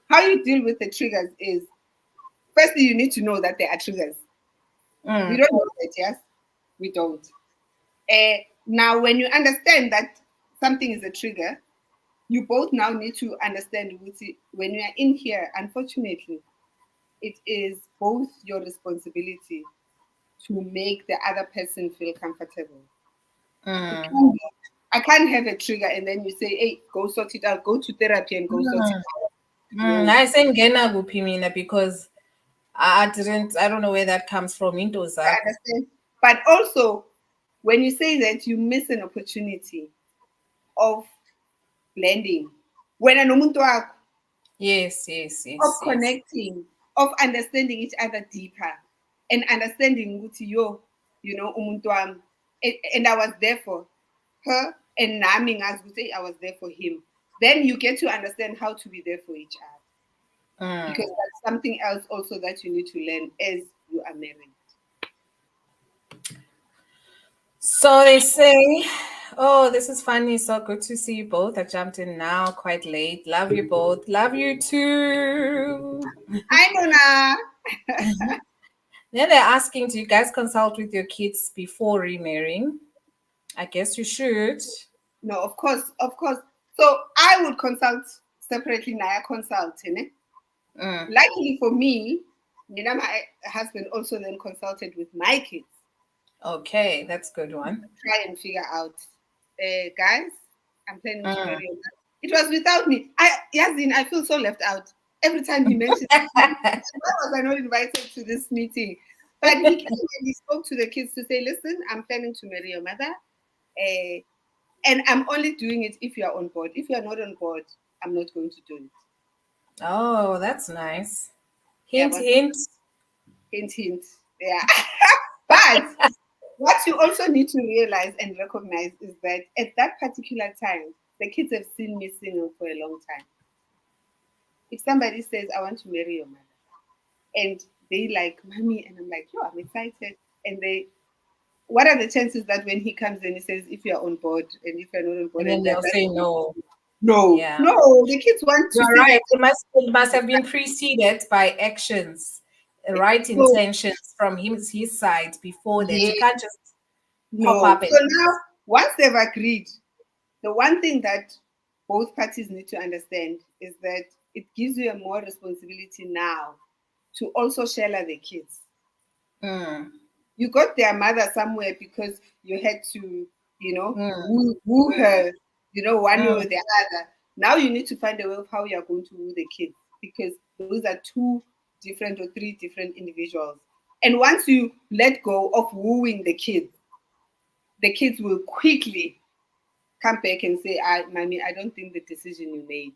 how you deal with the triggers is, firstly, you need to know that there are triggers. We Mm, don't know that, yes? We don't. Now, when you understand that something is a trigger, you both now need to understand when you are in here, unfortunately, it is both your responsibility to make the other person feel comfortable. It mm, can't be, I can't have a trigger and then you say, hey, go sort it out, go to therapy and go sort it mm, out. mm. No, I say ngena kuphi mina because I don't know where that comes from into I zakho. understand. But also, when you say that, you miss an opportunity of blending. Wena nomuntu wakho, Yes, yes, of yes, yes. connecting, of understanding each other deeper, and understanding ukuthi yo, umuntu wami. And I was there for her, and nami ngazi ukuthi I was there for him. Then you get to understand how to be there for each other, Mm. because that's something else also that you need to learn as you are married. So they say, oh, this is funny. So good to see you both. I jumped in now quite late. Love you both. Love you too. I know now. Then they're asking, do you guys consult with your kids before remarrying? I guess you should. No, of course, of course. So I would consult separately. Naya consult, eh? Mm. Luckily for me, my husband also then consulted with my kids Okay, that's a good to one. try and figure out, guys, I'm planning to Mm. marry you. It was without me. Yazin, I feel so left out. Every time he mentioned, why was I not invited to this meeting? But he came and he spoke to the kids to say, listen, I'm planning to marry your mother. Uh, and I'm only doing it if you're on board. If you're not on board, I'm not going to do it. Oh, that's nice. Yeah, Hint, but hint. hint, hint. Yeah. But what you also need to realize and recognize is that at that particular time, the kids have seen me single for a long time. If somebody says, I want to marry your mother, and they like, mommy, and I'm like, yo, I'm excited. And what are the chances that when he comes in, he says, if you're on board, and if you're not on board, And then and that, they'll say no. no, Yeah. no, the kids want to You're see right. that. It must have been preceded by actions, right No, intentions from his side before that. yeah, You can't just pop no. up and So now, once they've agreed, the one thing that both parties need to understand is that it gives you a more responsibility now to also share the kids. Mm. You got their mother somewhere because you had to, Mm. woo her, one way or Mm. the other. Now you need to find a way of how you are going to woo the kids because those are two different or three different individuals. And once you let go of wooing the kids will quickly come back and say, Mommy, I don't think the decision you made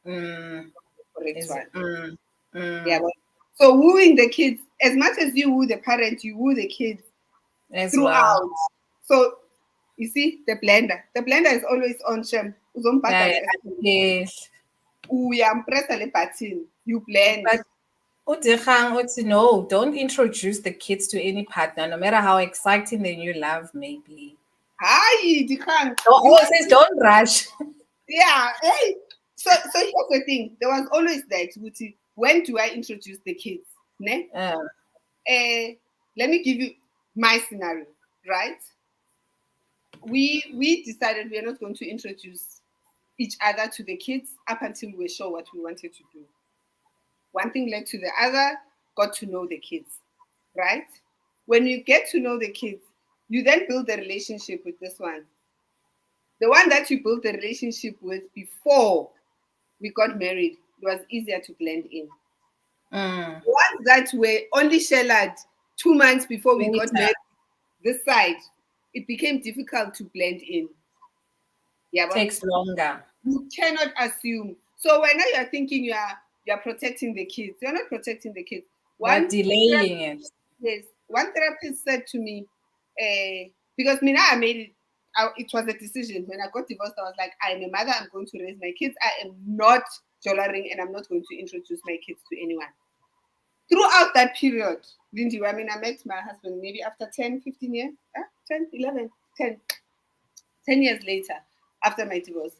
Mm. is the correct Is one. it? Mm. Yeah. Mm. So wooing the kids, as much as you woo the parent, you woo the kids As well. throughout. So you see the blender. The blender is always on shem. Yeah, Uzombhadala yes. uyampressa le button. You blend. But Udirang would no, don't introduce the kids to any partner, no matter how exciting the new love may be. Hi, Dikang. So You always says don't rush. yeah. Hey. So here's the thing. There was always that, Guti. When do I introduce the kids? Ne? Uh, Let me give you my scenario, right? We decided we are not going to introduce each other to the kids up until we were sure what we wanted to do. One thing led to the other, got to know the kids, right? When you get to know the kids, you then build a relationship with this one. The one that you built a relationship with before we got married, it was easier to blend in. mm. The ones that were only shared 2 months before we got Later married, this side, it became difficult to blend in. Yeah, but takes longer. you cannot assume. So when you are thinking you are protecting the kids, you're not protecting the kids. But One delaying it. yes, one therapist said to me, because Mina, I made it. It was a decision when I got divorced. I was like, I'm a mother. I'm going to raise my kids. I am not jollering, and I'm not going to introduce my kids to anyone. Throughout that period, Lindy, I mean, I met my husband maybe after 10, 15 years, 10, 11, 10, 10 years later after my divorce.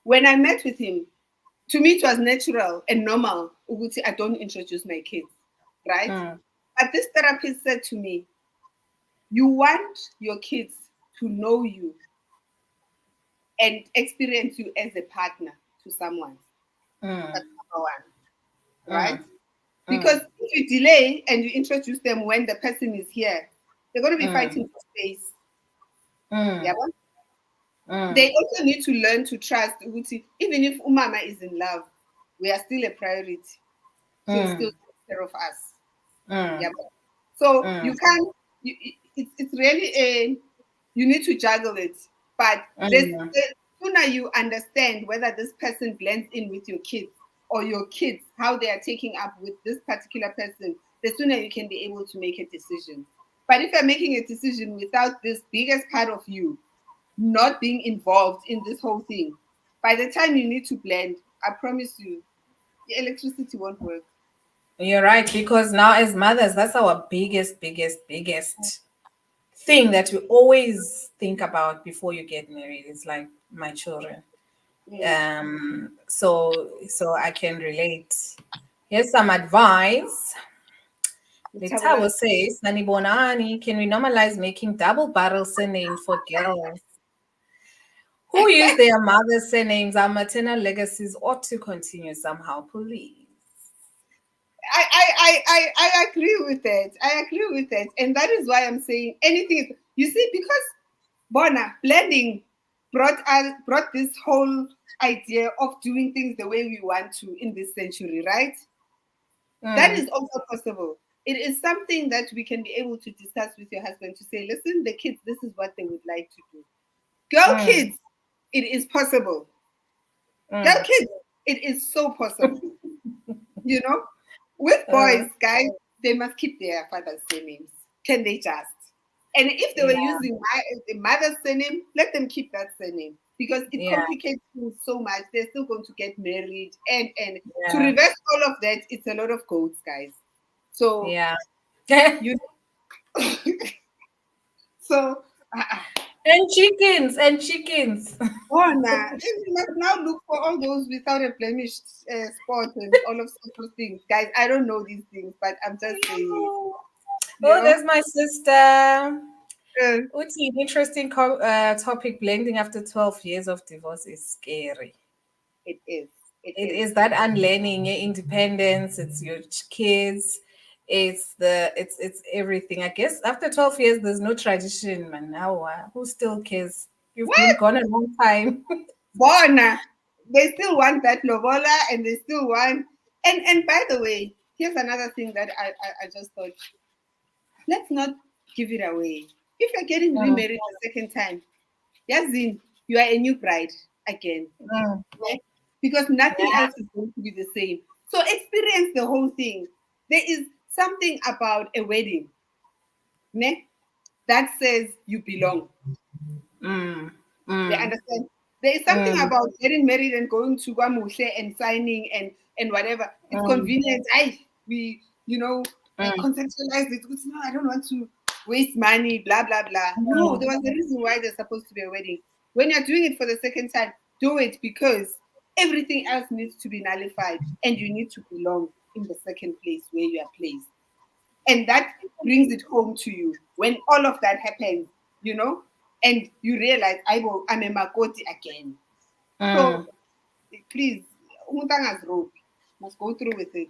When I met with him, to me, it was natural and normal. Uguti, I don't introduce my kids, right? Mm. But this therapist said to me, you want your kids to know you and experience you as a partner to someone. Mm. That's number one, right? Mm. Because Mm. if you delay and you introduce them when the person is here, they're going to be Mm. fighting for space. Yeah. Mm. Mm. They also need to learn to trust Uguti. Even if Umama is in love, we are still a priority. She'll still Mm. take care of us. Yeah. Mm. So Mm. you can't. It's really a. You need to juggle it, but Mm. the sooner you understand whether this person blends in with your kids or your kids how they are taking up with this particular person, the sooner you can be able to make a decision. But if you're making a decision without this biggest part of you not being involved in this whole thing, by the time you need to blend, I promise you, the electricity won't work. You're right, because now as mothers, that's our biggest thing that we always think about before you get married. It's like my children. Mm. So I can relate. Here's some advice. Letabo says, Nani Bonani, can we normalize making double barrel surname for girls who use their mother's surnames? Our maternal legacies ought to continue somehow, please. I agree with it. I agree with it. And that is why I'm saying anything. You see, because Bona, blending brought this whole idea of doing things the way we want to in this century, right? That Mm, is also possible. It is something that we can be able to discuss with your husband to say, listen, the kids, this is what they would like to do. Girl mm, kids, it is possible. Girl mm, kids, it is so possible. You know, with uh, boys, guys, they must keep their father's surnames. Can they just? And if they were yeah, using the mother's surname, let them keep that surname because it yeah, complicates things so much. They're still going to get married, and to yeah, reverse all of that, it's a lot of goats, guys. So yeah. you, so And chickens. oh nah, you must now look for all those without a blemish spot and all of those things, guys. I don't know these things, but I'm just saying, Oh, you know. there's my sister. Uh, Uti, an interesting topic. Blending after 12 years of divorce is scary. it is. It It is. is that unlearning your independence. It's your kids. It's everything. I guess after 12 years, there's no tradition, man. Now, who still cares? You've been What? gone a long time. Bona. They still want that lobola and they still want. And by the way, here's another thing that I just thought. Let's not give it away. If you're getting Mm, remarried the second time, Yazin, you are a new bride again. mm, Right? Because nothing yeah. else is going to be the same. So experience the whole thing. There is something about a wedding, ne, that says you belong. Mm, You mm, understand? There is something mm, about getting married and going to Guamushe and signing and whatever. It's mm, convenient. We mm, conceptualize it. No, I don't want to waste money. Blah blah blah. No, mm, there was a reason why there's supposed to be a wedding. When you're doing it for the second time, do it because everything else needs to be nullified, and you need to belong in the second place where you are placed, and that brings it home to you when all of that happens, you know, and you realize I'm a Makoti again. So mm. please, umuntu rope must go through with it.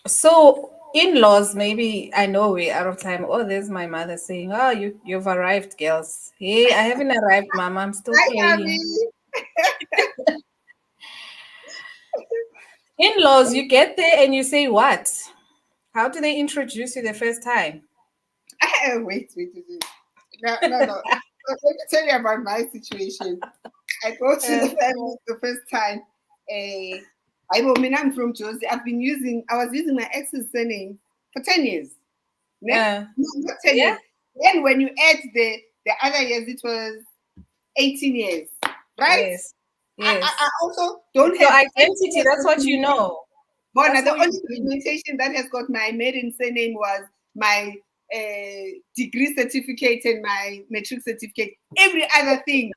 So, in-laws, maybe I know we're out of time. Oh, there's my mother saying, "Oh, you've arrived, girls." Hey, I haven't arrived, mama. I'm still Hi, praying. Abby. In-laws, you get there and you say what? How do they introduce you the first time? Wait. No. So let me tell you about my situation. I go to Uh, the family the first time. I'm from Josie. I was using my ex's surname for 10 years. Ne? uh, No, not 10 yeah. years. Then when you add the other years, it was 18 years. Right? Yes. I Yes. also don't It's your have any identity. That's what you documentation. know. Bona, That's the how you only do. documentation that has got my maiden surname was my degree certificate and my matric certificate. Every other thing,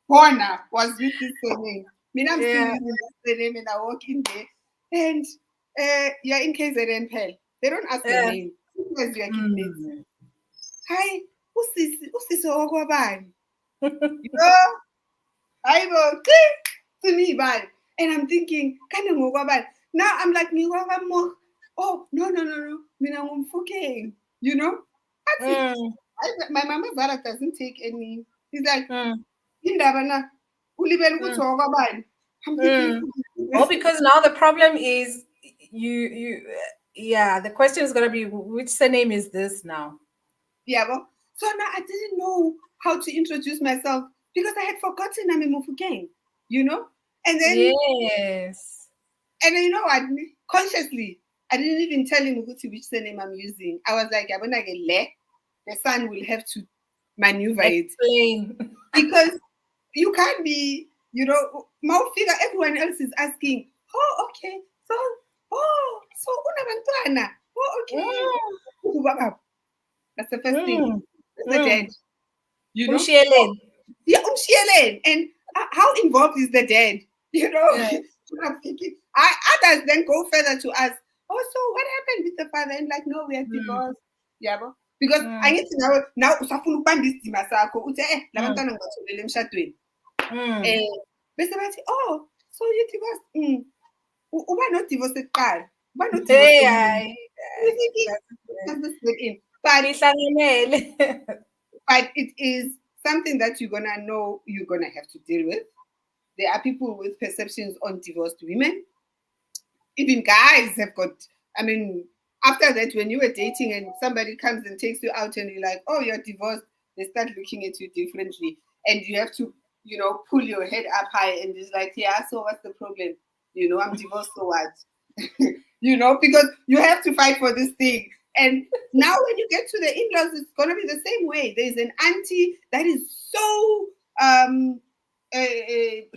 Bona, was with this surname. I'm still Yeah. using that surname and I walk in there and you're in KZN Pell. They don't ask your Yeah. name. Because you are Kedumetsi. Mm. Hi, who's this Ogwabani? You know, I go to me, man. And I'm thinking, kind of Ogwabani. Now I'm like, more. Oh, no. Mina ngumfukeng. You know? That's it. Mm. My mama Zara doesn't take any. He's like, Mm. indaba na, ulibele ukuthi Mm. Ogwabani. I'm thinking, Mm. Oh, because now the problem is yeah, the question is gonna be which surname is this now? yeah, well, so now I didn't know how to introduce myself because I had forgotten I'm a Mufukeng, you know? And then Yes. And you know what? Consciously, I didn't even tell him which surname I'm using. I was like, when I get le, the son will have to maneuver it Explain. because you can't be, mouth figure. Everyone else is asking, oh, okay, so unabantwana, oh, okay. Mm. That's the first thing. Mm. The dad, Mm. So Umshiyeleni. yeah, and how involved is the dad? You know, Yeah. I'm thinking. Others then go further to ask, oh, so what happened with the father? And like, no, we are Mm. divorced. Yeah, because I Mm. need to know now. Usafuna ukubamba isidima sakho uthi Mm. labantwana ngibatholele emshadweni. Mm. Eh, bese bathi, oh, so you divorced? Uba no divorce kuqala, uba no divorce Hey, omningi. I, You're thinking, does this fit in? But nihlanganele. it is something that you're gonna have to deal with. There are people with perceptions on divorced women. Even guys have got, I mean, after that, when you were dating and somebody comes and takes you out and you're like, oh, you're divorced, they start looking at you differently. And you have to, pull your head up high and just like, yeah, so what's the problem? I'm divorced, so what? Because you have to fight for this thing. And now when you get to the in-laws, it's gonna be the same way. There's an auntie that is so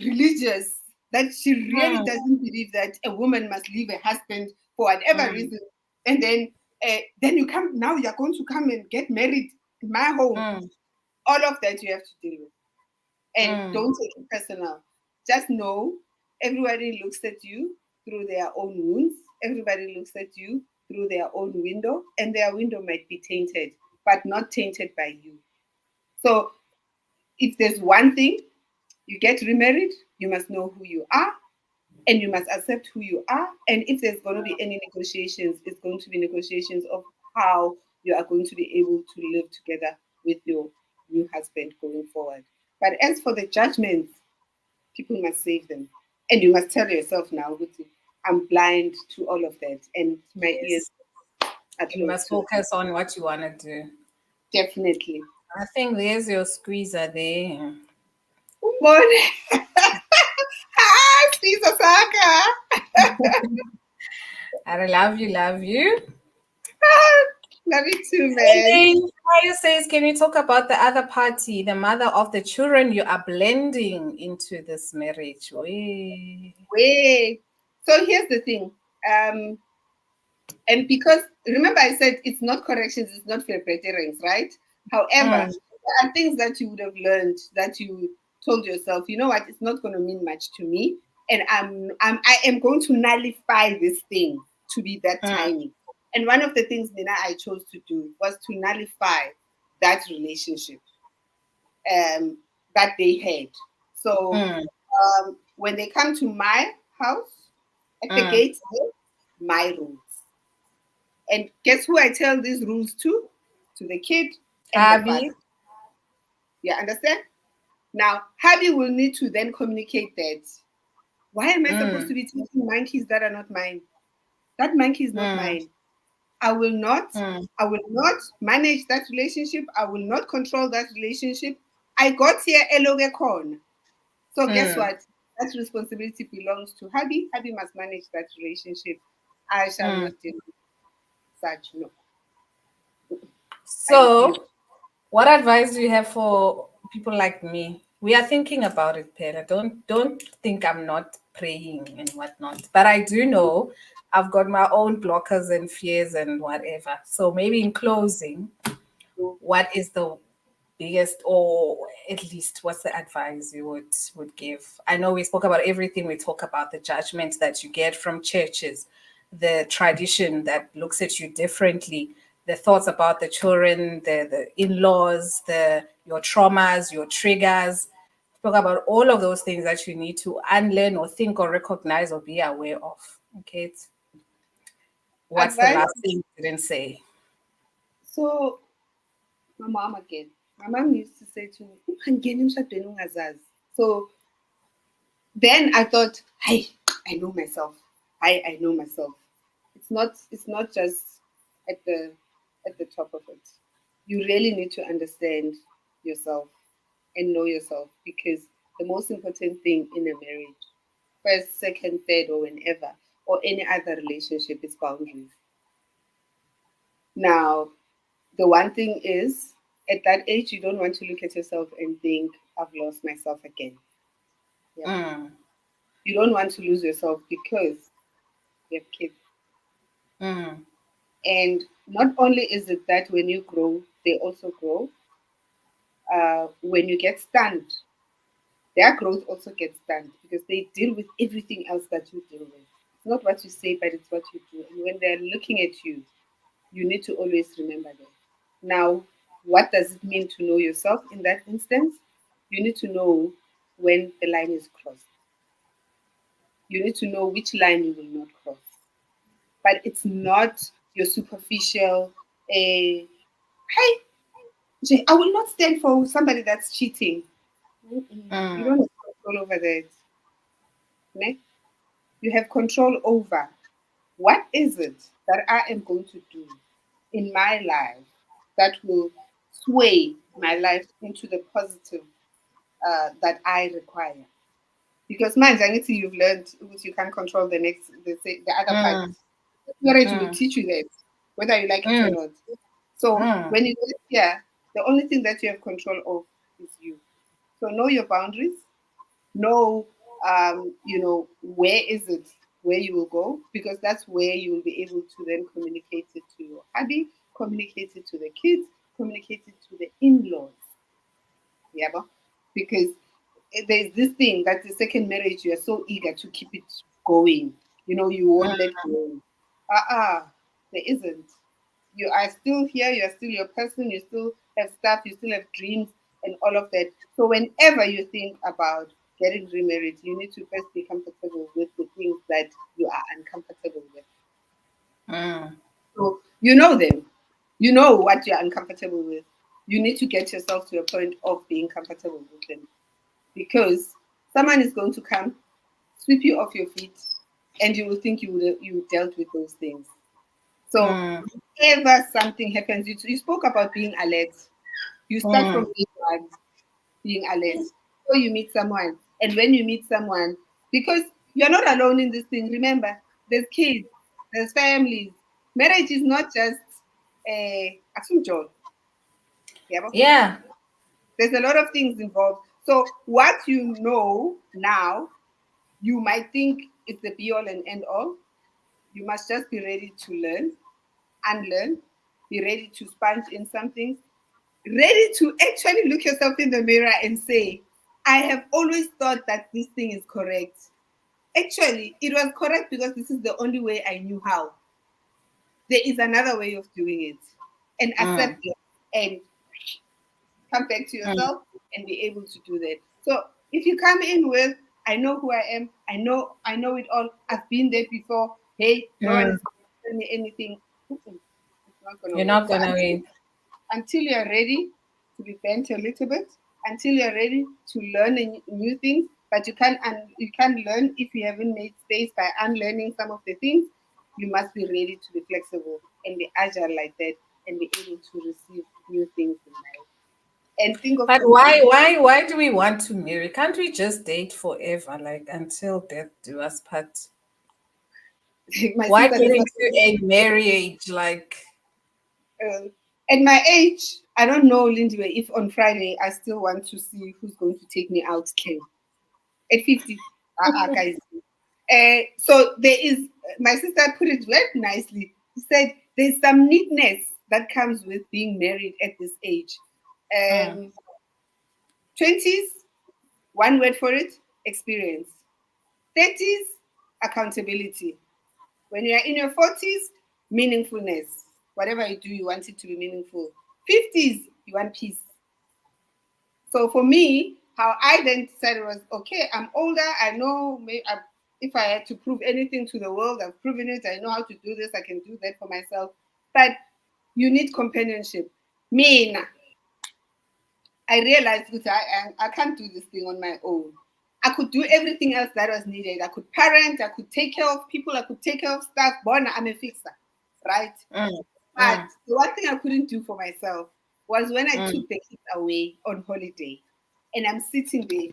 religious that she really Mm. doesn't believe that a woman must leave a husband for whatever Mm. reason. And then you come now you're going to come and get married in my home. Mm. All of that you have to deal with. And Mm. don't take it personal. Just know everybody looks at you through their own wounds. Everybody looks at you through their own window, and their window might be tainted, but not tainted by you. So if there's one thing, you get remarried, you must know who you are and you must accept who you are. And if there's going to be any negotiations, it's going to be negotiations of how you are going to be able to live together with your new husband going forward. But as for the judgments, people must save them. And you must tell yourself now, Guti, I'm blind to all of that and my ears Yes. are You closed must to it. focus on what you want to do. Definitely. I think there's your squeezer there. Good morning. Hi, Caesar Saka. I love you, love you. Love you too, And man. then Fire says, can you talk about the other party, the mother of the children you are blending into this marriage? Wey. Wait. So here's the thing. Um, and because remember I said it's not corrections, it's not fair right? However, Mm, there are things that you would have learned that you told yourself, you know what, it's not going to mean much to me, and I am going to nullify this thing to be that mm, tiny. And one of the things Nina I chose to do was to nullify that relationship that they had. So mm, when they come to my house at the mm. gate, my rules. And guess who I tell these rules to? To the kid and the Abby. father. You understand? Now, Habi will need to then communicate that. Why am I supposed Mm, to be teaching monkeys that are not mine? That monkey is not mm, mine. I will not. mm, I will not manage that relationship. I will not control that relationship. I got here eloge corn. So guess mm, what? That responsibility belongs to Habi. Habi must manage that relationship. I shall mm. not deal with such. No, I refuse. So, what advice do you have for people like me? We are thinking about it, Pella. Don't think I'm not praying and whatnot. But I do know I've got my own blockers and fears and whatever. So maybe in closing, what is the biggest, or at least what's the advice you would give? I know we spoke about everything. We talk about the judgment that you get from churches, the tradition that looks at you differently, the thoughts about the children, the in-laws, the your traumas, your triggers. Talk about all of those things that you need to unlearn or think or recognize or be aware of. Okay, what's the Advice. last thing you didn't say? So my mom again. My mom used to say to me, "Ungangeni emshadweni ungazazi." So then I thought, hey, I know myself. I know myself. It's not just at the top of it. You really need to understand yourself and know yourself because the most important thing in a marriage, first, second, third, or whenever, or any other relationship is boundaries. Now, the one thing is at that age you don't want to look at yourself and think I've lost myself again. Yeah. Mm, You don't want to lose yourself because you have kids. mm, And not only is it that when you grow, they also grow. When you get stunned, their growth also gets stunned because they deal with everything else that you deal with. It's not what you say, but it's what you do. And when they're looking at you, you need to always remember that. Now, what does it mean to know yourself in that instance? You need to know when the line is crossed. You need to know which line you will not cross. But it's not your superficial, hey, Jay, I will not stand for somebody that's cheating. Mm-mm. You mm, don't have control over that. Ne? You have control over what is it that I am going to do in my life that will sway my life into the positive that I require. Because man, Janity, you've learned which you can't control the other part. mm, Marriage will mm, teach you that, whether you like it or mm, not. So mm. when you get here, the only thing that you have control of is you. So know your boundaries. Know, where is it where you will go because that's where you will be able to then communicate it to your hubby, communicate it to the kids, communicate it to the in-laws. Yeah, because there's this thing that the second marriage you are so eager to keep it going. You won't let go. There isn't. You are still here, you are still your person, you still have stuff, you still have dreams, and all of that. So whenever you think about getting remarried, you need to first be comfortable with the things that you are uncomfortable with. Mm. So you know them. You know what you're uncomfortable with. You need to get yourself to a point of being comfortable with them. Because someone is going to come, sweep you off your feet, and you will think you dealt with those things. So Mm. whenever something happens, you spoke about being alert. You start from Mm. day one being alert. So you meet someone, and when you meet someone, because you're not alone in this thing. Remember, there's kids, there's families. Marriage is not just a job. Yeah, Yeah. there's a lot of things involved. So what you know now, you might think it's the be all and end all. You must just be ready to learn, unlearn, be ready to sponge in something, ready to actually look yourself in the mirror and say, I have always thought that this thing is correct. Actually, it was correct because this is the only way I knew how. There is another way of doing it. And Mm. accept it and come back to Mm. yourself and be able to do that. So if you come in with, I know who I am, I know it all, I've been there before, hey, no one Mm. is going to tell me anything. It's not gonna You're work. not So gonna win. until you're ready to be bent a little bit, until you're ready to learn new things, but you can't learn if you haven't made space by unlearning some of the things. You must be ready to be flexible and be agile like that and be able to receive new things in life. And think of But why, community. why, why do we want to marry? Can't we just date forever, like until death do us part? My Why sister, get this was into a marriage? Like, uh, at my age, I don't know, Lindy, if on Friday I still want to see who's going to take me out clean. At 50, guys. So there is, my sister put it very nicely. She said there's some neatness that comes with being married at this age. mm, 20s, one word for it, experience. 30s, accountability. When you are in your 40s, meaningfulness. Whatever you do, you want it to be meaningful. 50s, you want peace. So for me, how I then decided was, okay, I'm older. I know if I had to prove anything to the world, I've proven it. I know how to do this. I can do that for myself. But you need companionship. Me, nah, I realized that I can't do this thing on my own. I could do everything else that was needed. I could parent, I could take care of people, I could take care of stuff. Born, I'm a fixer, right? mm, But mm, the one thing I couldn't do for myself was when I mm, took the kids away on holiday and I'm sitting there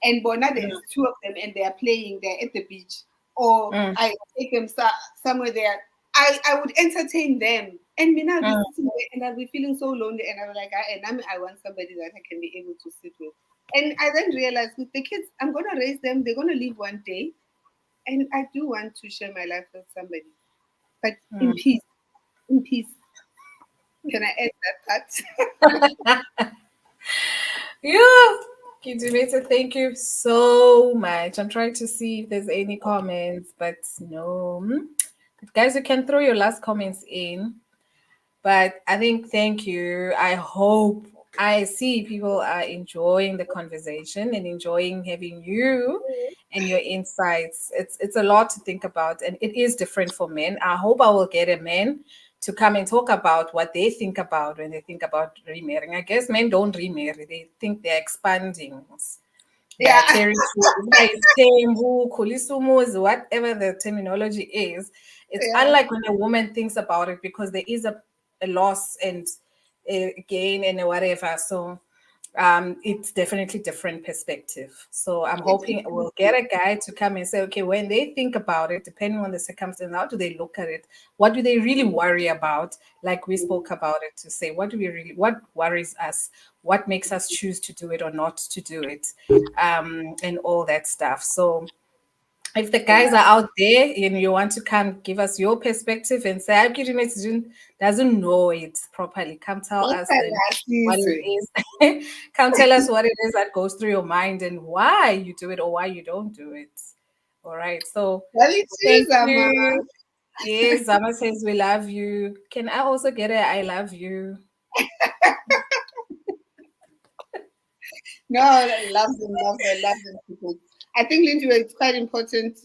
and Bona, mm, there's two of them and they are playing, they're at the beach, or mm, I take them somewhere there. I would entertain them. And me now be mm, sitting there and I'll be feeling so lonely. And I'm like, I want somebody that I can be able to sit with. And I then realized with the kids, I'm going to raise them, they're going to leave one day. And I do want to share my life with somebody, but in mm. peace. In peace. Can I add that part? Yeah. Kedumetsi, thank you so much. I'm trying to see if there's any comments, but no. But guys, you can throw your last comments in. But I think thank you. I hope I see people are enjoying the conversation and enjoying having you and your insights. It's a lot to think about and it is different for men. I hope I will get a man to come and talk about what they think about when they think about remarrying. I guess men don't remarry. They think they're expanding their Yeah. territory, whether it's Tembu, Kulisumus, whatever the terminology is. It's Yeah. unlike when a woman thinks about it because there is a loss and a gain and a whatever. So it's definitely different perspective. So I'm It hoping is. we'll get a guy to come and say, okay, when they think about it, depending on the circumstance, how do they look at it? What do they really worry about? Like we spoke about it to say, what worries us? What makes us choose to do it or not to do it? And all that stuff. So if the Yeah. guys are out there and you want to come give us your perspective and say, Akirimet doesn't know it properly, come tell What us can then I what say? it is. Come tell us what it is that goes through your mind and why you do it or why you don't do it. All right. So Tell it to thank Zama. you. Yes, Zama says we love you. Can I also get a I love you? No, I love them people. I think, Lindsay, it's quite important.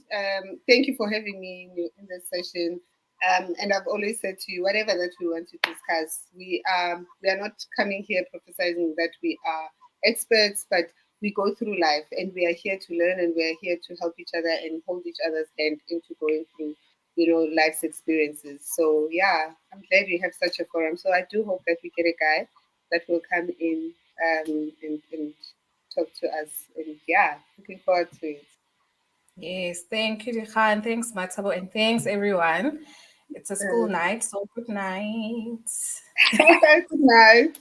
Thank you for having me in this session. And I've always said to you, whatever that we want to discuss, we are not coming here prophesizing that we are experts, but we go through life and we are here to learn and we are here to help each other and hold each other's hand into going through, life's experiences. So yeah, I'm glad we have such a forum. So I do hope that we get a guy that will come in and talk to us. And yeah, looking forward to it. Yes, thank you, Dikhan. Thanks, Matabo, and thanks, everyone. It's a school Uh, night, so good night. good night.